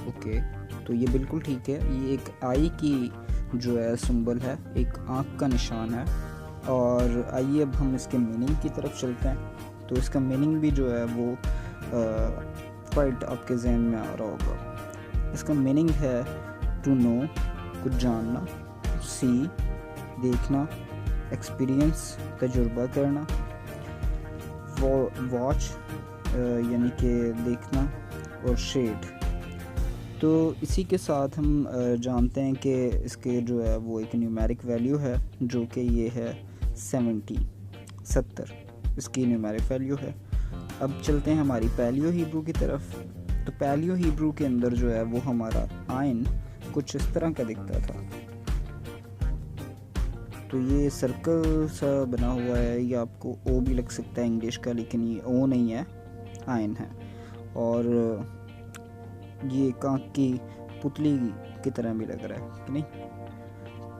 B: ओके, तो ये बिल्कुल ठीक है। ये एक आई की जो है सिंबल है, एक आँख का निशान है। और आइए अब हम इसके मीनिंग की तरफ चलते हैं। तो इसका मीनिंग भी जो है वो क्वाइट आपके जहन में आ रहा होगा। इसका मीनिंग है टू नो, कुछ जानना, सी देखना, एक्सपीरियंस तजुर्बा करना, वॉच यानी कि देखना, और शेड। तो इसी के साथ हम जानते हैं कि इसके जो है वो एक न्यूमेरिक वैल्यू है, जो कि ये है 70 इसकी न्यूमेरिक वैल्यू है। अब चलते हैं हमारी पैलियो हिब्रू की तरफ। तो पैलियो हिब्रू के अंदर जो है वो हमारा आइन कुछ इस तरह का दिखता था। तो ये सर्कल सा बना हुआ है, ये आपको ओ भी लग सकता है इंग्लिश का, लेकिन ये ओ नहीं है, आइन है। और ये कांच की पुतली की तरह भी लग रहा है कि नहीं।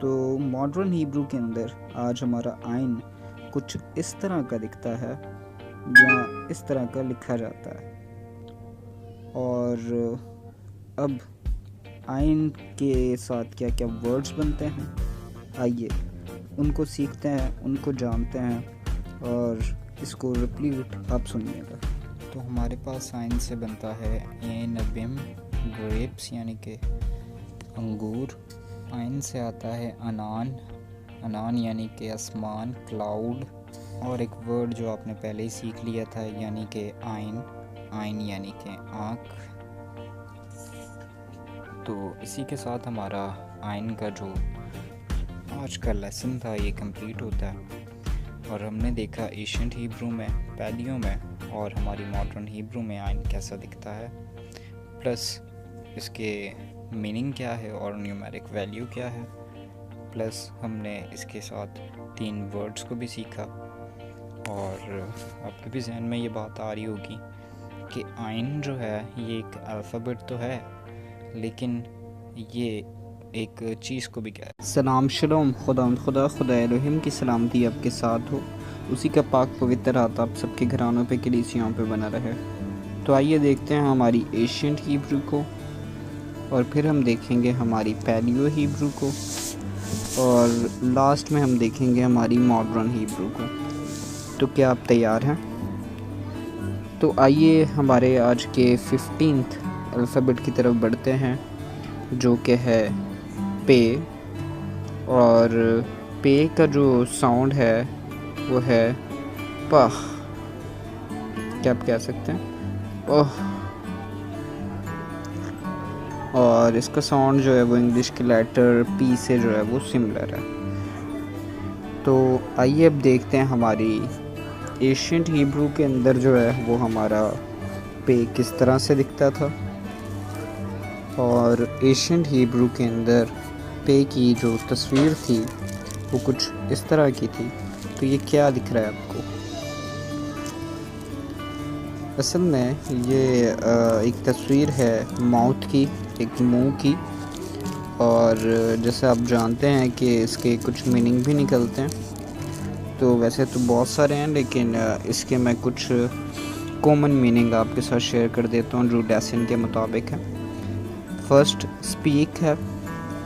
B: तो मॉडर्न हिब्रू के अंदर आज हमारा आइन कुछ इस तरह का दिखता है या इस तरह का लिखा जाता है। और अब आइन के साथ क्या क्या वर्ड्स बनते हैं, आइए उनको सीखते हैं, उनको जानते हैं और इसको रिपीट आप सुनिएगा। तो हमारे पास आइन से बनता है एनबिम, ग्रेप्स यानी कि अंगूर। आइन से आता है अनान, अनान यानी कि आसमान, क्लाउड। और एक वर्ड जो आपने पहले ही सीख लिया था यानी कि आइन, आइन यानी कि आँख। तो इसी के साथ हमारा आइन का जो आज का लेसन था ये कंप्लीट होता है। और हमने देखा एशियंट हिब्रू में, पैलियो में और हमारी मॉडर्न हिब्रू में आइन कैसा दिखता है।
A: प्लस इसके मीनिंग क्या है और न्यूमेरिक वैल्यू क्या है, प्लस हमने इसके साथ 3 वर्ड्स को भी सीखा। और आपके भी जहन में ये बात आ रही होगी कि आइन जो है ये एक अल्फ़ाबेट तो है, लेकिन ये एक चीज़ को भी क्या है।
B: सलाम शलोम, खुदा एलोहिम की सलामती आपके साथ हो, उसी का पाक पवित्र हाथ आप सबके घरानों पे कलीसियाओं पे बना रहे। तो आइए देखते हैं हमारी एशियंट हिब्रू को, और फिर हम देखेंगे हमारी पैलियो हिब्रू को, और लास्ट में हम देखेंगे हमारी मॉडर्न हिब्रू को। तो क्या आप तैयार हैं? तो आइए हमारे आज के 15th अल्फ़ाबेट की तरफ बढ़ते हैं, जो कि है पे। और पे का जो साउंड है वो है पह, क्या आप कह सकते हैं ओह। और इसका साउंड जो है वो इंग्लिश के लेटर पी से जो है वो सिमिलर है। तो आइए अब देखते हैं हमारी एशियंट हिब्रू के अंदर जो है वो हमारा पे किस तरह से दिखता था, और एशियंट हिब्रू के अंदर पे की जो तस्वीर थी वो कुछ इस तरह की थी। तो ये क्या दिख रहा है आपको? असल में ये एक तस्वीर है माउथ की, एक मुंह की, और जैसे आप जानते हैं कि इसके कुछ मीनिंग भी निकलते हैं। तो वैसे तो बहुत सारे हैं, लेकिन इसके मैं कुछ कॉमन मीनिंग आपके साथ शेयर कर देता हूँ जो डेसिन के मुताबिक है। फर्स्ट स्पीक है,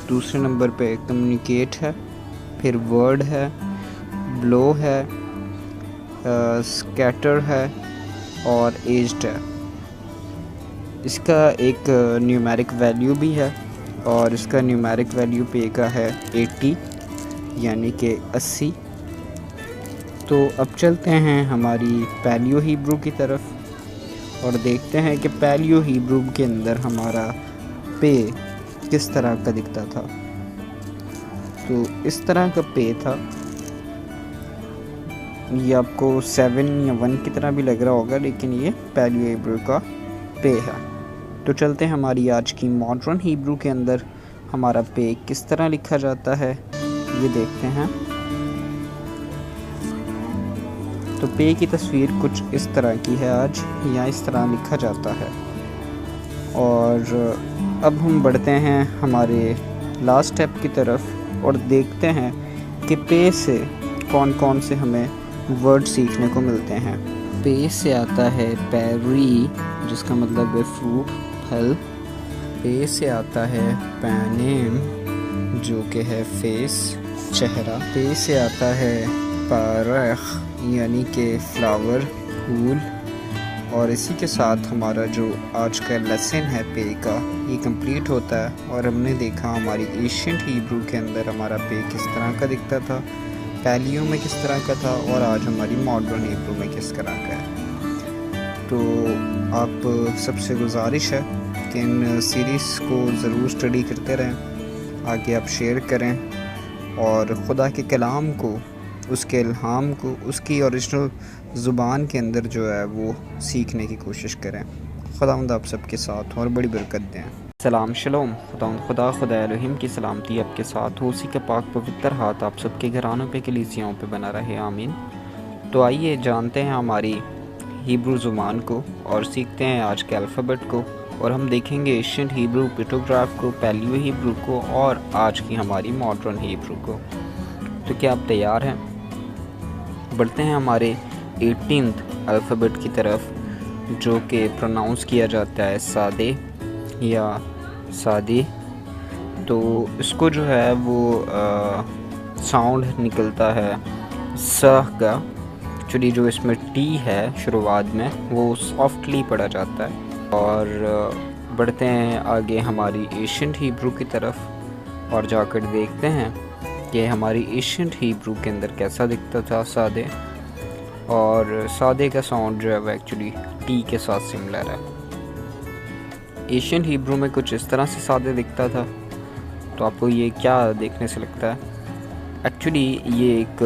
B: दूसरे नंबर पे कम्युनिकेट है, फिर वर्ड है, ब्लो है, स्कैटर है और एज्ड है। इसका एक न्यूमेरिक वैल्यू भी है, और इसका न्यूमेरिक वैल्यू पे का है 80 यानी कि 80। तो अब चलते हैं हमारी पैलियो हिब्रू की तरफ और देखते हैं कि पैलियो हिब्रू के अंदर हमारा पे किस तरह का दिखता था। तो इस तरह का पे था, ये आपको 7 या 1 की तरह भी लग रहा होगा, लेकिन ये पैलियो हिब्रू का पे है। तो चलते हैं हमारी आज की मॉडर्न हिब्रू के अंदर हमारा पे किस तरह लिखा जाता है, ये देखते हैं। तो पे की तस्वीर कुछ इस तरह की है आज, या इस तरह लिखा जाता है। और अब हम बढ़ते हैं हमारे लास्ट स्टेप की तरफ और देखते हैं कि पे से कौन कौन से हमें वर्ड सीखने को मिलते हैं। पे से आता है पेरी, जिसका मतलब है फ्रूट, फल। पे से आता है पैनेम, जो कि है फेस, चेहरा। पे से आता है पारख, यानी कि फ्लावर, फूल। और इसी के साथ हमारा जो आज का लेसन है पे का, ये कंप्लीट होता है। और हमने देखा हमारी एशियंट हिब्रू के अंदर हमारा पे किस तरह का दिखता था, पैलियो में किस तरह का था, और आज हमारी मॉडर्न हिब्रू में किस तरह का है। तो आप सबसे गुजारिश है कि इन सीरीज़ को ज़रूर स्टडी करते रहें, आगे आप शेयर करें और खुदा के कलाम को, उसके इल्हाम को उसकी ओरिजिनल ज़ुबान के अंदर जो है वो सीखने की कोशिश करें। खुदावंद आप सबके साथ और बड़ी बरकत दें।
A: सलाम शलोम, खुदा एलोहिम की सलामती आपके साथ हो, उसी का पाक पवित्र हाथ आप सबके घरानों पे कलीसियाओं पे बना रहे, आमीन। तो आइए जानते हैं हमारी हिब्रू ज़ुबान को और सीखते हैं आज के अल्फ़ाबेट को, और हम देखेंगे एशियंट हिब्रू, पिक्टोग्राफ को, पैलियो हिब्रू को और आज की हमारी मॉडर्न हिब्रू को। तो क्या आप तैयार हैं? बढ़ते हैं हमारे 18th अल्फ़ाबेट की तरफ, जो कि प्रोनाउंस किया जाता है सादे या सादी। तो इसको जो है वो साउंड निकलता है स का। एक्चुअली जो इसमें टी है शुरुआत में वो सॉफ्टली पढ़ा जाता है। और बढ़ते हैं आगे हमारी एशियंट हिब्रू की तरफ और जाकर देखते हैं कि हमारी एशियंट हिब्रू के अंदर कैसा दिखता था सादे। और सादे का साउंड जो है वो एक्चुअली टी के साथ सिमिलर है। एशियंट हिब्रू में कुछ इस तरह से सादे दिखता था। तो आपको ये क्या देखने से लगता है? एक्चुअली ये एक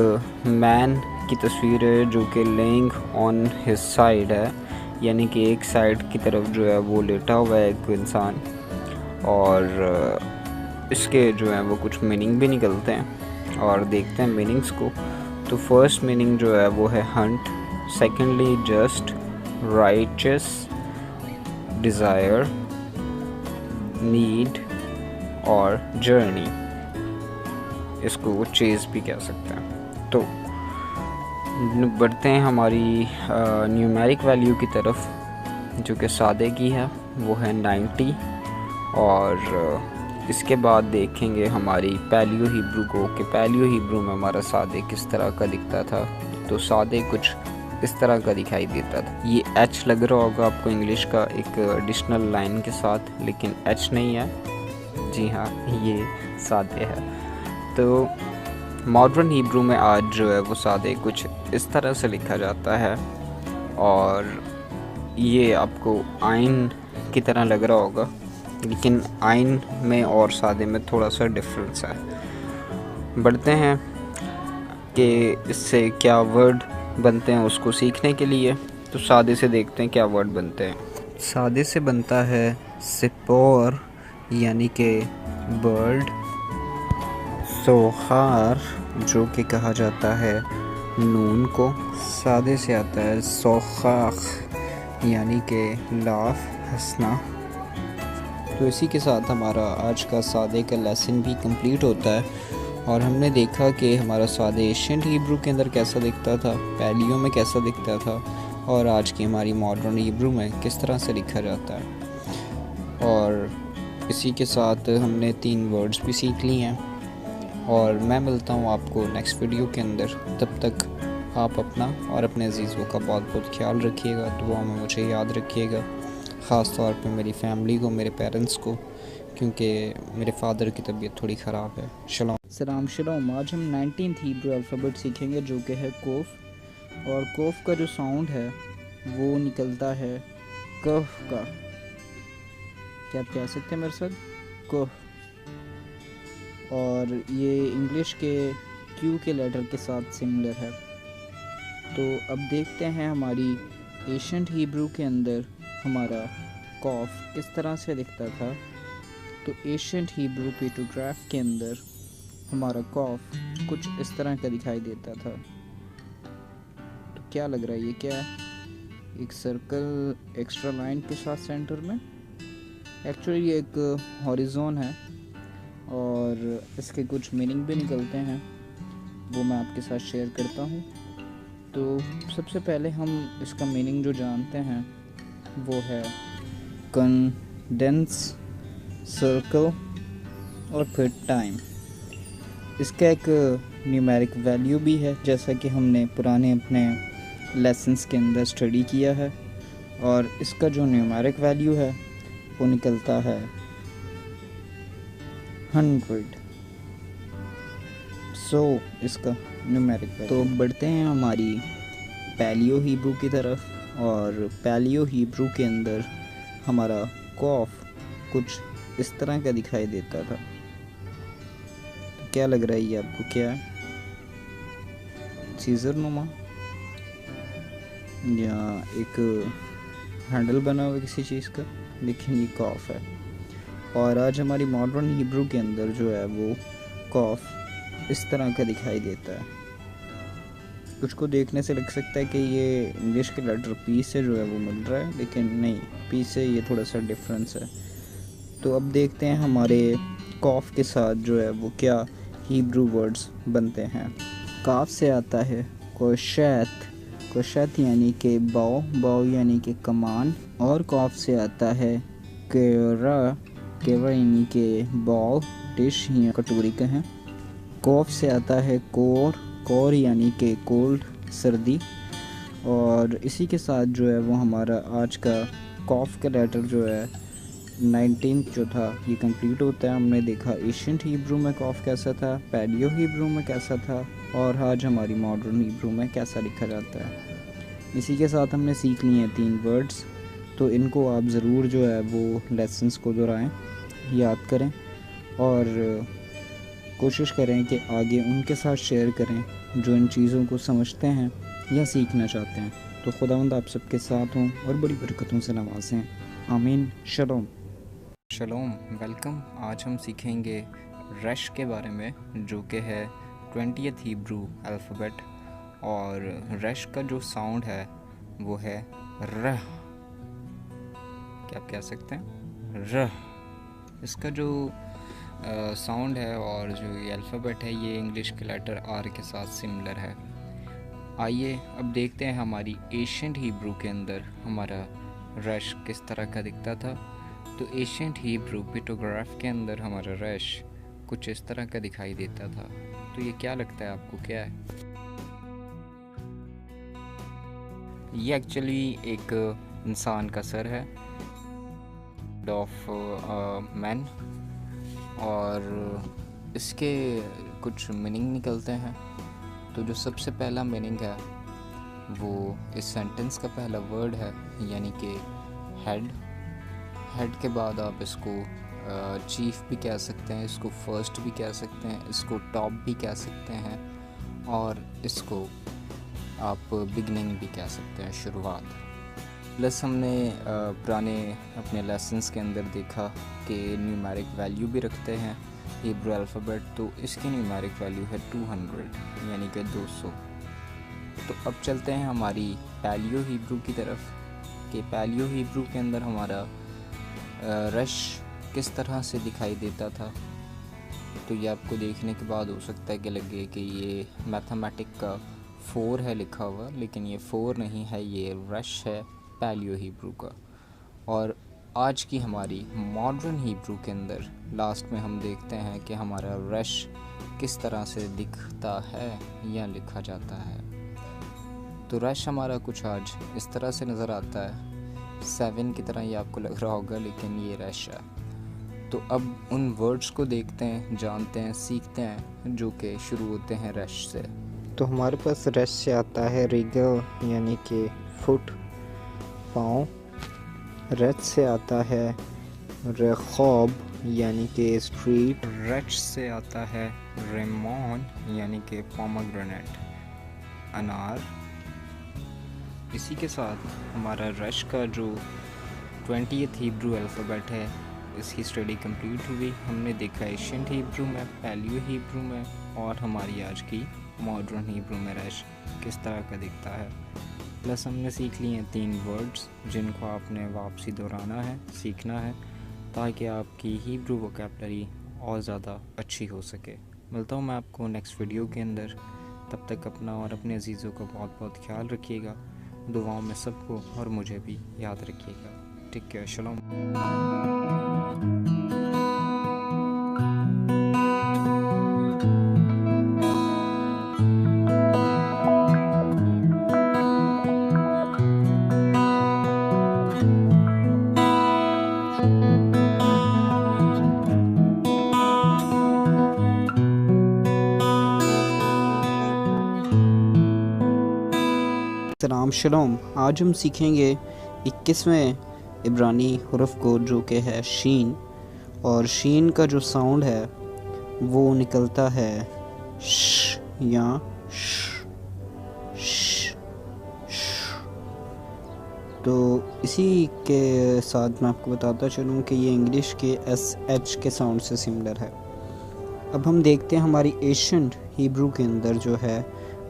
A: मैन की तस्वीर है जो कि लेइंग ऑन हिज साइड है, यानी कि एक साइड की तरफ जो है वो लेटा हुआ है एक इंसान, और इसके जो है वो कुछ मीनिंग भी निकलते हैं और देखते हैं मीनिंग्स को। तो फर्स्ट मीनिंग जो है वो है Hunt, secondly just, righteous, desire, need और जर्नी। इसको चेज़ भी कह सकते हैं। तो बढ़ते हैं हमारी न्यूमेरिक वैल्यू की तरफ, जो कि सादे की है, वो है 90। और इसके बाद देखेंगे हमारी पैलियो हिब्रू को, कि पैलियो हिब्रू में हमारा सादे किस तरह का दिखता था। तो सादे कुछ इस तरह का दिखाई देता था। ये एच लग रहा होगा आपको इंग्लिश का एक एडिशनल लाइन के साथ, लेकिन एच नहीं है, जी हाँ, ये सादे है। तो मॉडर्न हिब्रू में आज जो है वो सादे कुछ इस तरह से लिखा जाता है, और ये आपको आइन की तरह लग रहा होगा, लेकिन आइन में और सादे में थोड़ा सा डिफरेंस है। बढ़ते हैं कि इससे क्या वर्ड बनते हैं उसको सीखने के लिए। तो सादे से देखते हैं क्या वर्ड बनते हैं। सादे से बनता है सिपोर, यानी कि बर्ड, सोखार, जो कि कहा जाता है नून को। सादे से आता है सोखाख, यानी कि लाफ, हंसना। तो इसी के साथ हमारा आज का सादे का लेसन भी कंप्लीट होता है, और हमने देखा कि हमारा सादे एशियंट हिब्रू के अंदर कैसा दिखता था, पैलियो में कैसा दिखता था, और आज की हमारी मॉडर्न हिब्रू में किस तरह से लिखा जाता है। और इसी के साथ हमने 3 वर्ड्स भी सीख लिए हैं, और मैं मिलता हूँ आपको नेक्स्ट वीडियो के अंदर। तब तक आप अपना और अपने अजीज़ों का बहुत बहुत ख्याल रखिएगा, दुआ में मुझे याद रखिएगा, ख़ास तौर पे मेरी फैमिली को, मेरे पेरेंट्स को, क्योंकि मेरे फादर की तबीयत थोड़ी ख़राब है।
B: सलाम शलोम। आज हम 19th हिब्रू अल्फ़ाबेट सीखेंगे, जो कि है कोफ। और कोफ का जो साउंड है वो निकलता है कफ का। क्या आप कह सकते हैं मेरे साथ? कोफ। और ये इंग्लिश के क्यू के लेटर के साथ सिमिलर है। तो अब देखते हैं हमारी एशियंट हिब्रू के अंदर हमारा कॉफ किस तरह से दिखता था। तो एशियंट हिब्रू पिक्टोग्राफ के अंदर हमारा कॉफ कुछ इस तरह का दिखाई देता था। तो क्या लग रहा है, ये क्या है? एक सर्कल एक्स्ट्रा लाइन के साथ सेंटर में। एक्चुअली ये एक हॉरिजॉन है, और इसके कुछ मीनिंग भी निकलते हैं, वो मैं आपके साथ शेयर करता हूँ। तो सबसे पहले हम इसका मीनिंग जो जानते हैं वो है कंडेंस, सर्कल और फिर टाइम। इसका एक न्यूमेरिक वैल्यू भी है, जैसा कि हमने पुराने अपने लेसन्स के अंदर स्टडी किया है, और इसका जो न्यूमेरिक वैल्यू है वो निकलता है 100। सो इसका न्यूमेरिक वैल्यू। तो बढ़ते हैं हमारी पैलियो हिब्रू की तरफ, और पैलियो हिब्रू के अंदर हमारा कॉफ कुछ इस तरह का दिखाई देता था। तो क्या लग रहा है ये आपको? क्या है? सीजर नुमा, या एक हैंडल बना हुआ किसी चीज़ का, लेकिन ये कॉफ है। और आज हमारी मॉडर्न हिब्रू के अंदर जो है वो कॉफ इस तरह का दिखाई देता है। कुछ को देखने से लग सकता है कि ये इंग्लिश के लेटर पी से जो है वो मिल रहा है, लेकिन नहीं, पी से ये थोड़ा सा डिफरेंस है। तो अब देखते हैं हमारे कॉफ के साथ जो है वो क्या हिब्रू वर्ड्स बनते हैं। काफ से आता है कोशैत, कोशैत यानी कि बाव, बाव यानी कि कमान। और कॉफ से आता है केरा, केरा यानी कि बॉल, डिश या कटोरी का है। कॉफ से आता है कोर, कोर यानी कि कोल्ड, सर्दी। और इसी के साथ जो है वो हमारा आज का कॉफ का लेटर जो है 19 जो था ये कंप्लीट होता है। हमने देखा एशियंट हिब्रू में कॉफ कैसा था, पैलियो हिब्रू में कैसा था, और आज हमारी मॉडर्न हिब्रू में कैसा लिखा जाता है। इसी के साथ हमने सीख लिए हैं 3 वर्ड्स। तो इनको आप ज़रूर जो है वो लेसन्स को दोहराएं, याद करें, और कोशिश करें कि आगे उनके साथ शेयर करें जो इन चीज़ों को समझते हैं या सीखना चाहते हैं।
D: तो खुदावंद आप सबके साथ हों और बड़ी बरकतों से नवाजें। आमीन। शलोम।
E: शलोम, वेलकम। आज हम सीखेंगे रश के बारे में, जो कि है 20th हिब्रू अल्फ़ाबेट। और रश का जो साउंड है वो है र। क्या आप कह सकते हैं र। इसका जो साउंड है और जो ये अल्फ़ाबेट है ये इंग्लिश के लेटर आर के साथ सिमिलर है। आइए अब देखते हैं हमारी एशियंट हिब्रू के अंदर हमारा रश किस तरह का दिखता था। तो एशियंट हिब्रू पिक्टोग्राफ के अंदर हमारा रश कुछ इस तरह का दिखाई देता था। तो ये क्या लगता है आपको, क्या है? ये एक्चुअली एक इंसान का सर है, ऑफ मैन, और इसके कुछ मीनिंग निकलते हैं। तो जो सबसे पहला मीनिंग है वो इस सेंटेंस का पहला वर्ड है, यानी कि हेड। हेड के बाद आप इसको चीफ भी कह सकते हैं, इसको फर्स्ट भी कह सकते हैं, इसको टॉप भी कह सकते हैं, और इसको आप बिगनिंग भी कह सकते हैं, शुरुआत। प्लस हमने पुराने अपने लेसन्स के अंदर देखा कि न्यूमेरिक वैल्यू भी रखते हैं हिब्रू अल्फ़ाबेट। तो इसकी न्यूमेरिक वैल्यू है 200, यानी कि 200। तो अब चलते हैं हमारी पैलियो हिब्रू की तरफ, कि पैलियो हिब्रू के अंदर हमारा रश किस तरह से दिखाई देता था। तो ये आपको देखने के बाद हो सकता है कि लगे कि ये मैथमेटिक का 4 है लिखा हुआ, लेकिन ये 4 नहीं है, ये रश है पैलियो हिब्रू का। और आज की हमारी मॉडर्न हिब्रू के अंदर लास्ट में हम देखते हैं कि हमारा रश किस तरह से दिखता है या लिखा जाता है। तो रश हमारा कुछ आज इस तरह से नज़र आता है, 7 की तरह ये आपको लग रहा होगा, लेकिन ये रश है। तो अब उन वर्ड्स को देखते हैं, जानते हैं, सीखते हैं, जो कि शुरू होते हैं रश से।
A: तो हमारे पास रश से आता है रिगल, यानी कि फुट, पाँव। रच से आता है रखौब, यानी कि स्ट्रीट।
E: रच से आता है रेमोन, यानी कि पोमग्रेनेट, अनार। इसी के साथ हमारा रश का जो 20th हिब्रू अल्फ़ाबेट है, इसकी स्टडी कंप्लीट हुई। हमने देखा एशियंट हिब्रू में, पैलियो हिब्रू में, और हमारी आज की मॉडर्न हिब्रू में रश किस तरह का दिखता है। प्लस हमने सीख लिए हैं 3 वर्ड्स, जिनको आपने वापसी दोहराना है, सीखना है, ताकि आपकी हिब्रू वोकैबुलरी और ज़्यादा अच्छी हो सके। मिलता हूँ मैं आपको नेक्स्ट वीडियो के अंदर। तब तक अपना और अपने अजीज़ों का बहुत बहुत ख्याल रखिएगा। दुआओं में सबको और मुझे भी याद रखिएगा। Take care. शलोम।
A: सलाम शलोम। आज हम सीखेंगे 21वें इब्रानी हुर्फ को, जो कि है शीन। और शीन का जो साउंड है वो निकलता है श या श, श, श। तो इसी के साथ मैं आपको बताता चलूँ कि ये इंग्लिश के SH के साउंड से सिमिलर है। अब हम देखते हैं हमारी एशियंट हिब्रू के अंदर जो है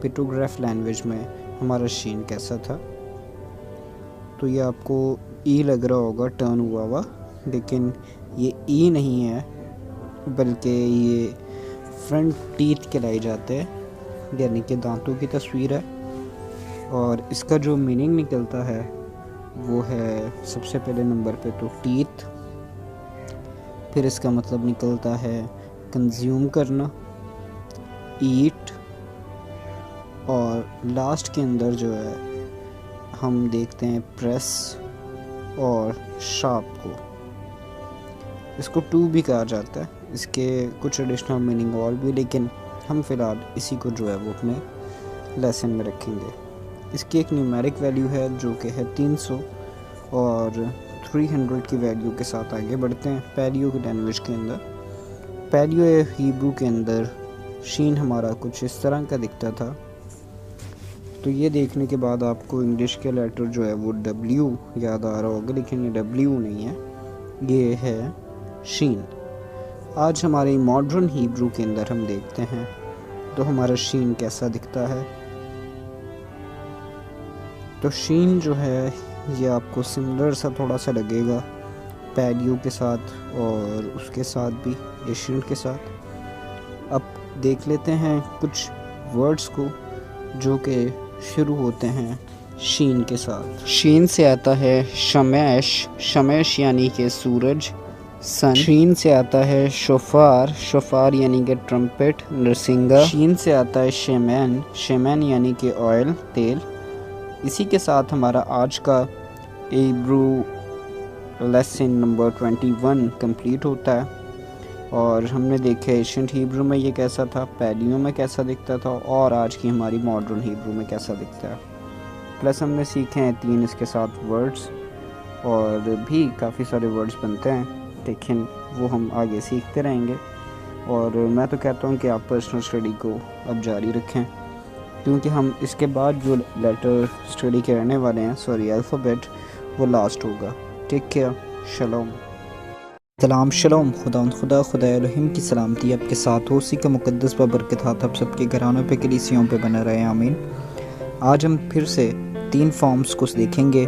A: पिक्टोग्राफ लैंग्वेज में हमारा शीन कैसा था। तो ये आपको ई लग रहा होगा, टर्न हुआ हुआ, लेकिन ये ई नहीं है, बल्कि ये फ्रंट टीथ कहलाए जाते हैं, यानी कि दांतों की तस्वीर है। और इसका जो मीनिंग निकलता है वो है सबसे पहले नंबर पे तो टीथ, फिर इसका मतलब निकलता है कंज्यूम करना, ईट, और लास्ट के अंदर जो है हम देखते हैं प्रेस और शार्प को। इसको टू भी कहा जाता है, इसके कुछ एडिशनल मीनिंग और भी, लेकिन हम फ़िलहाल इसी को जो है वो अपने लेसन में रखेंगे। इसकी एक न्यूमेरिक वैल्यू है जो कि है 300, और 300 की वैल्यू के साथ आगे बढ़ते हैं पैलियो की लैंग्वेज के अंदर। पैलियो हिब्रू के अंदर शीन हमारा कुछ इस तरह का दिखता था। तो ये देखने के बाद आपको इंग्लिश के लेटर जो है वो W याद आ रहा होगा, लेकिन ये W नहीं है, ये है शीन। आज हमारे मॉडर्न हिब्रू के अंदर हम देखते हैं तो हमारा शीन कैसा दिखता है। तो शीन जो है ये आपको सिमिलर सा थोड़ा सा लगेगा पैलियो के साथ और उसके साथ भी एशियन के साथ। अब देख लेते हैं कुछ वर्ड्स को जो कि शुरू होते हैं शीन के साथ। शीन से आता है शमैश, शमैश यानी कि सूरज, सन। शीन से आता है शोफार, शोफार यानी कि ट्रम्पेट, नरसिंगा। शीन से आता है शेमैन, शेमैन यानी कि ऑयल, तेल। इसी के साथ हमारा आज का हिब्रू लेसन नंबर 21 कंप्लीट होता है। और हमने देखे एशियंट हिब्रू में ये कैसा था, पैलियो में कैसा दिखता था, और आज की हमारी मॉडर्न हिब्रू में कैसा दिखता है। प्लस हमने सीखे हैं 3 इसके साथ वर्ड्स, और भी काफ़ी सारे वर्ड्स बनते हैं, लेकिन वो हम आगे सीखते रहेंगे। और मैं तो कहता हूँ कि आप पर्सनल स्टडी को अब जारी रखें, क्योंकि हम इसके बाद जो लेटर स्टडी करने वाले हैं, सॉरी अल्फ़ाबेट, वो लास्ट होगा। टेक केयर, शलोम।
B: सलाम शलोम, खुदा खुदा एलोहिम की सलामती आपके साथ हो, उसी का मुक़द्दस बरकत हाथ आप सबके घरानों पे, कलीसियों पे बना रहे, आमीन। आज हम फिर से 3 फॉर्म्स को देखेंगे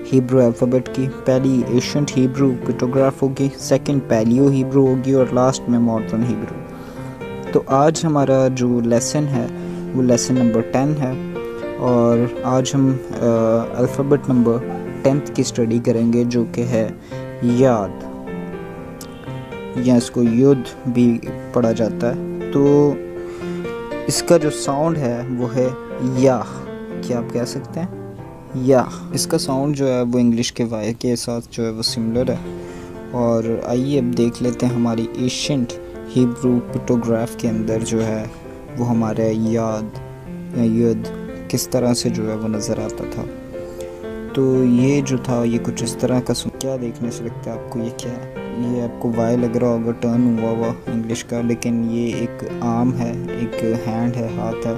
B: हिब्रू अल्फ़ाबेट की। पहली एशियंट हिब्रू पिक्टोग्राफ होगी, सेकंड पैलियो हिब्रू होगी, और लास्ट में मॉडर्न हिब्रू। तो आज हमारा जो लेसन है वो लेसन नंबर 10 है, और आज हम अल्फ़ाबेट नंबर 10 की स्टडी करेंगे, जो कि है याद, या इसको युद्ध भी पढ़ा जाता है। तो इसका जो साउंड है वो है या, क्या आप कह सकते हैं या। इसका साउंड जो है वो इंग्लिश के वाई के साथ जो है वो सिमिलर है। और आइए अब देख लेते हैं हमारी एशियंट हिब्रू पिक्टोग्राफ के अंदर जो है वो हमारे याद या युद्ध किस तरह से जो है वो नज़र आता था। तो ये जो था ये कुछ इस तरह का, क्या देखने से लगता है आपको, ये क्या है? ये आपको वाई लग रहा होगा, टर्न हुआ इंग्लिश का, लेकिन ये एक आर्म है, एक हैंड है, हाथ है।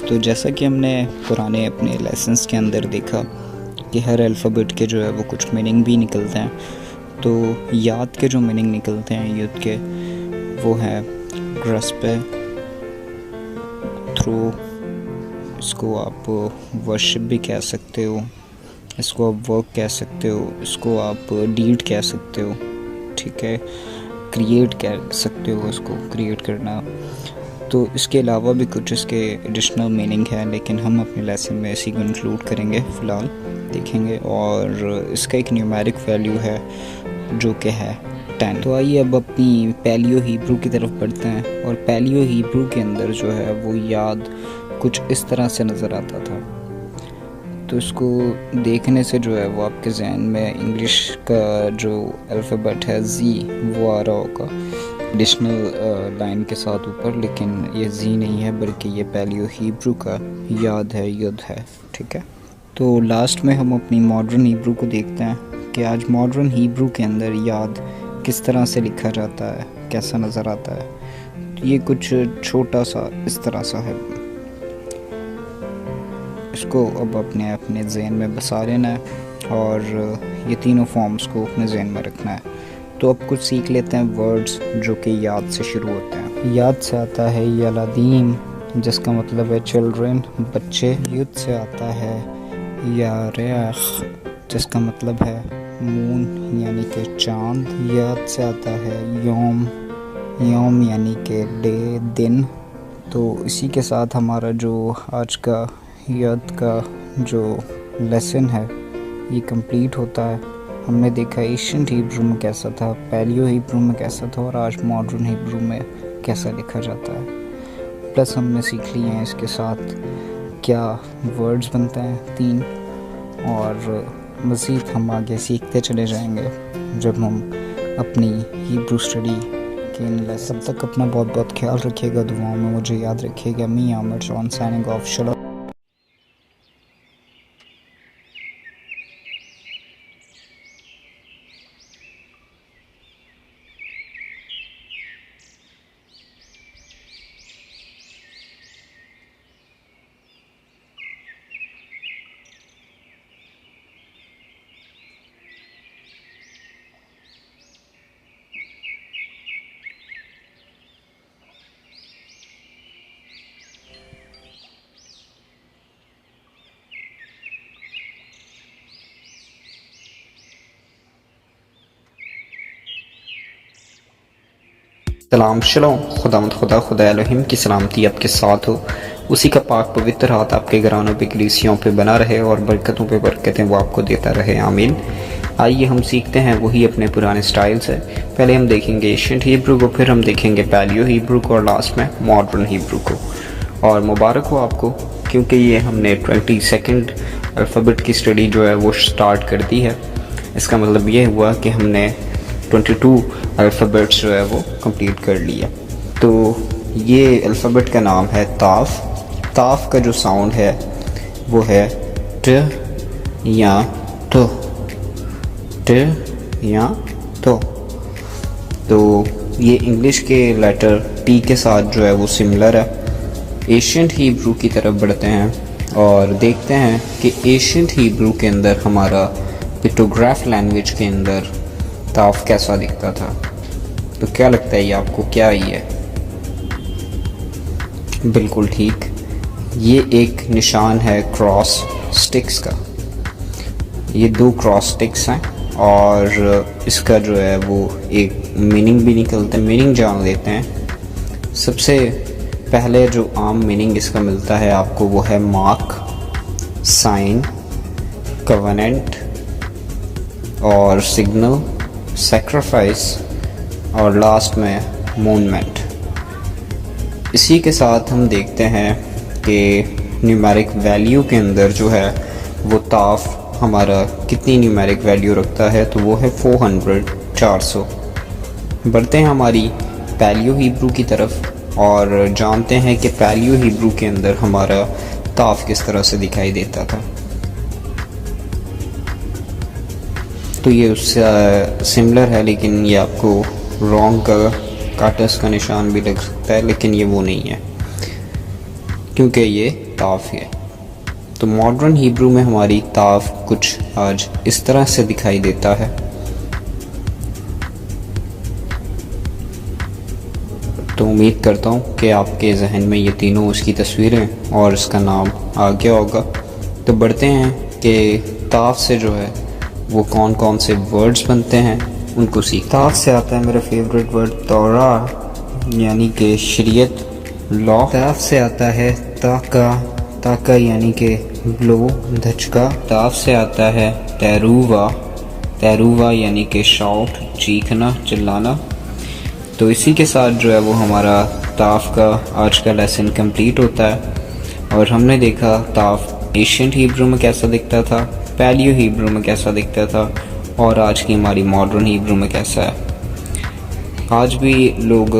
B: तो जैसा कि हमने पुराने अपने लेसन्स के अंदर देखा कि हर अल्फ़ाबेट के जो है वो कुछ मीनिंग भी निकलते हैं। तो याद के जो मीनिंग निकलते हैं युद्ध के, वो है ग्रस्प, थ्रो, इसको आप वर्शिप भी कह सकते हो, इसको आप वर्क कह सकते हो, इसको आप डीड कह सकते हो, ठीक है, क्रिएट कह सकते हो, इसको क्रिएट करना। तो इसके अलावा भी कुछ इसके एडिशनल मीनिंग है, लेकिन हम अपने लेसन में इसी को इंक्लूड करेंगे, फ़िलहाल देखेंगे। और इसका एक न्यूमेरिक वैल्यू है जो कि है 10। तो आइए अब अपनी पैलियो हिब्रू की तरफ बढ़ते हैं। और पैलियो हिब्रू के अंदर जो है वो याद कुछ इस तरह से नज़र आता था। तो इसको देखने से जो है वो आपके जहन में इंग्लिश का जो अल्फ़ाबेट है जी वो आ रहा होगा एडिशनल लाइन के साथ ऊपर, लेकिन ये जी नहीं है, बल्कि ये पैलियो हिब्रू का याद है, युद्ध है, ठीक है। तो लास्ट में हम अपनी मॉडर्न हिब्रू को देखते हैं कि आज मॉडर्न हिब्रू के अंदर याद किस तरह से लिखा जाता है, कैसा नज़र आता है। तो ये कुछ छोटा सा इस तरह सा है, इसको अब अपने जहन में बसा लेना है और ये तीनों फॉर्म्स को अपने जहन में रखना है। तो अब कुछ सीख लेते हैं वर्ड्स जो कि याद से शुरू होते हैं। याद से आता है यलादीम, जिसका मतलब है चिल्ड्रन, बच्चे। युद्ध से आता है यारेख, जिसका मतलब है मून यानी कि चाँद। याद से आता है योम, योम यानी कि डे, दिन। तो इसी के साथ हमारा जो आज का याद का जो लेसन है ये कंप्लीट होता है। हमने देखा एशियंट हिब्रू में कैसा था, पैलियो हिब्रू में कैसा था, और आज मॉडर्न हिब्रू में कैसा लिखा जाता है। प्लस हमने सीख लिए हैं इसके साथ क्या वर्ड्स बनते हैं 3, और मज़ीद हम आगे सीखते चले जाएंगे जब हम अपनी हिब्रू स्टडी के इन लेसन। तब तक अपना बहुत बहुत ख्याल रखिएगा, दुआओं में मुझे याद रखिएगा। मी आमिर जॉन साइनिंग ऑफ, शलोम।
A: सलाम शलोम खुदा खुदा एलोहिम की सलामती आपके साथ हो। उसी का पाक पवित्र हाथ आपके घरानों पे कलीसियों पे बना रहे और बरकतों पे बरकतें वो आपको देता रहे, आमीन। आइए हम सीखते हैं वही अपने पुराने स्टाइल से। पहले हम देखेंगे एशियंट हिब्रू को, फिर हम देखेंगे पैलियो हिब्रू को और लास्ट में मॉडर्न हिब्रू को। और मुबारक हो आपको, क्योंकि ये हमने 22nd अल्फ़ाबेट की स्टडी जो है वो स्टार्ट कर दी है। इसका मतलब ये हुआ कि हमने 22 अल्फ़ाबेट्स जो है वो कंप्लीट कर लिया। तो ये अल्फ़ाबेट का नाम है ताफ। ताफ का जो साउंड है वो है ट या तो, ट या तो। तो ये इंग्लिश के लेटर टी के साथ जो है वो सिमिलर है। एशियंट हिब्रू की तरफ बढ़ते हैं और देखते हैं कि एशियंट हिब्रू के अंदर हमारा पिक्टोग्राफ लैंग्वेज के अंदर ताफ कैसा दिखता था। तो क्या लगता है ये आपको, क्या ही है? बिल्कुल ठीक, ये एक निशान है क्रॉस स्टिक्स का। ये 2 क्रॉस स्टिक्स हैं और इसका जो है वो एक मीनिंग भी निकलता है। मीनिंग जान लेते हैं। सबसे पहले जो आम मीनिंग इसका मिलता है आपको वो है मार्क, साइन, कवेनेंट और सिग्नल, सैक्रिफाइस और लास्ट में मूवमेंट। इसी के साथ हम देखते हैं कि न्यूमेरिक वैल्यू के अंदर जो है वो ताफ हमारा कितनी न्यूमेरिक वैल्यू रखता है, तो वो है 400। बढ़ते हैं हमारी पैलियो हिब्रू की तरफ और जानते हैं कि पैलियो हिब्रू के अंदर हमारा ताफ किस तरह से दिखाई देता था। तो ये उससे सिमिलर है, लेकिन ये आपको रॉन्ग का काटस का निशान भी लग सकता है, लेकिन ये वो नहीं है क्योंकि ये ताफ है। तो मॉडर्न हिब्रू में हमारी ताफ कुछ आज इस तरह से दिखाई देता है। तो उम्मीद करता हूँ कि आपके जहन में ये तीनों उसकी तस्वीरें और इसका नाम आ गया होगा। तो बढ़ते हैं कि ताफ से जो है वो कौन कौन से वर्ड्स बनते हैं उनको सीख। ताफ से आता है मेरा फेवरेट वर्ड तौरा, यानी कि शरीयत, लॉ। ताफ से आता है ताका, ताका यानी कि ब्लो, धचका। ताफ से आता है तैरूवा, तैरूवा यानी कि शाउट, चीखना, चिल्लाना। तो इसी के साथ जो है वो हमारा ताफ का आज का लेसन कंप्लीट होता है। और हमने देखा ताफ एशियंट हिब्रू में कैसा दिखता था, पैलियो हिब्रू में कैसा दिखता था और आज की हमारी मॉडर्न हिब्रू में कैसा है। आज भी लोग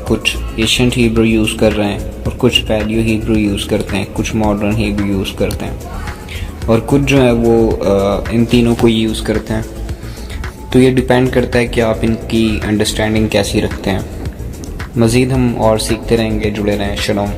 A: कुछ एशियंट हिब्रू यूज़ कर रहे हैं और कुछ पैलियो हिब्रू यूज़ करते हैं, कुछ मॉडर्न हिब्रू यूज़ करते हैं और कुछ जो है वो इन तीनों को यूज़ करते हैं। तो ये डिपेंड करता है कि आप इनकी अंडरस्टैंडिंग कैसी रखते हैं। मज़ीद हम और सीखते रहेंगे, जुड़े रहें। शलोम।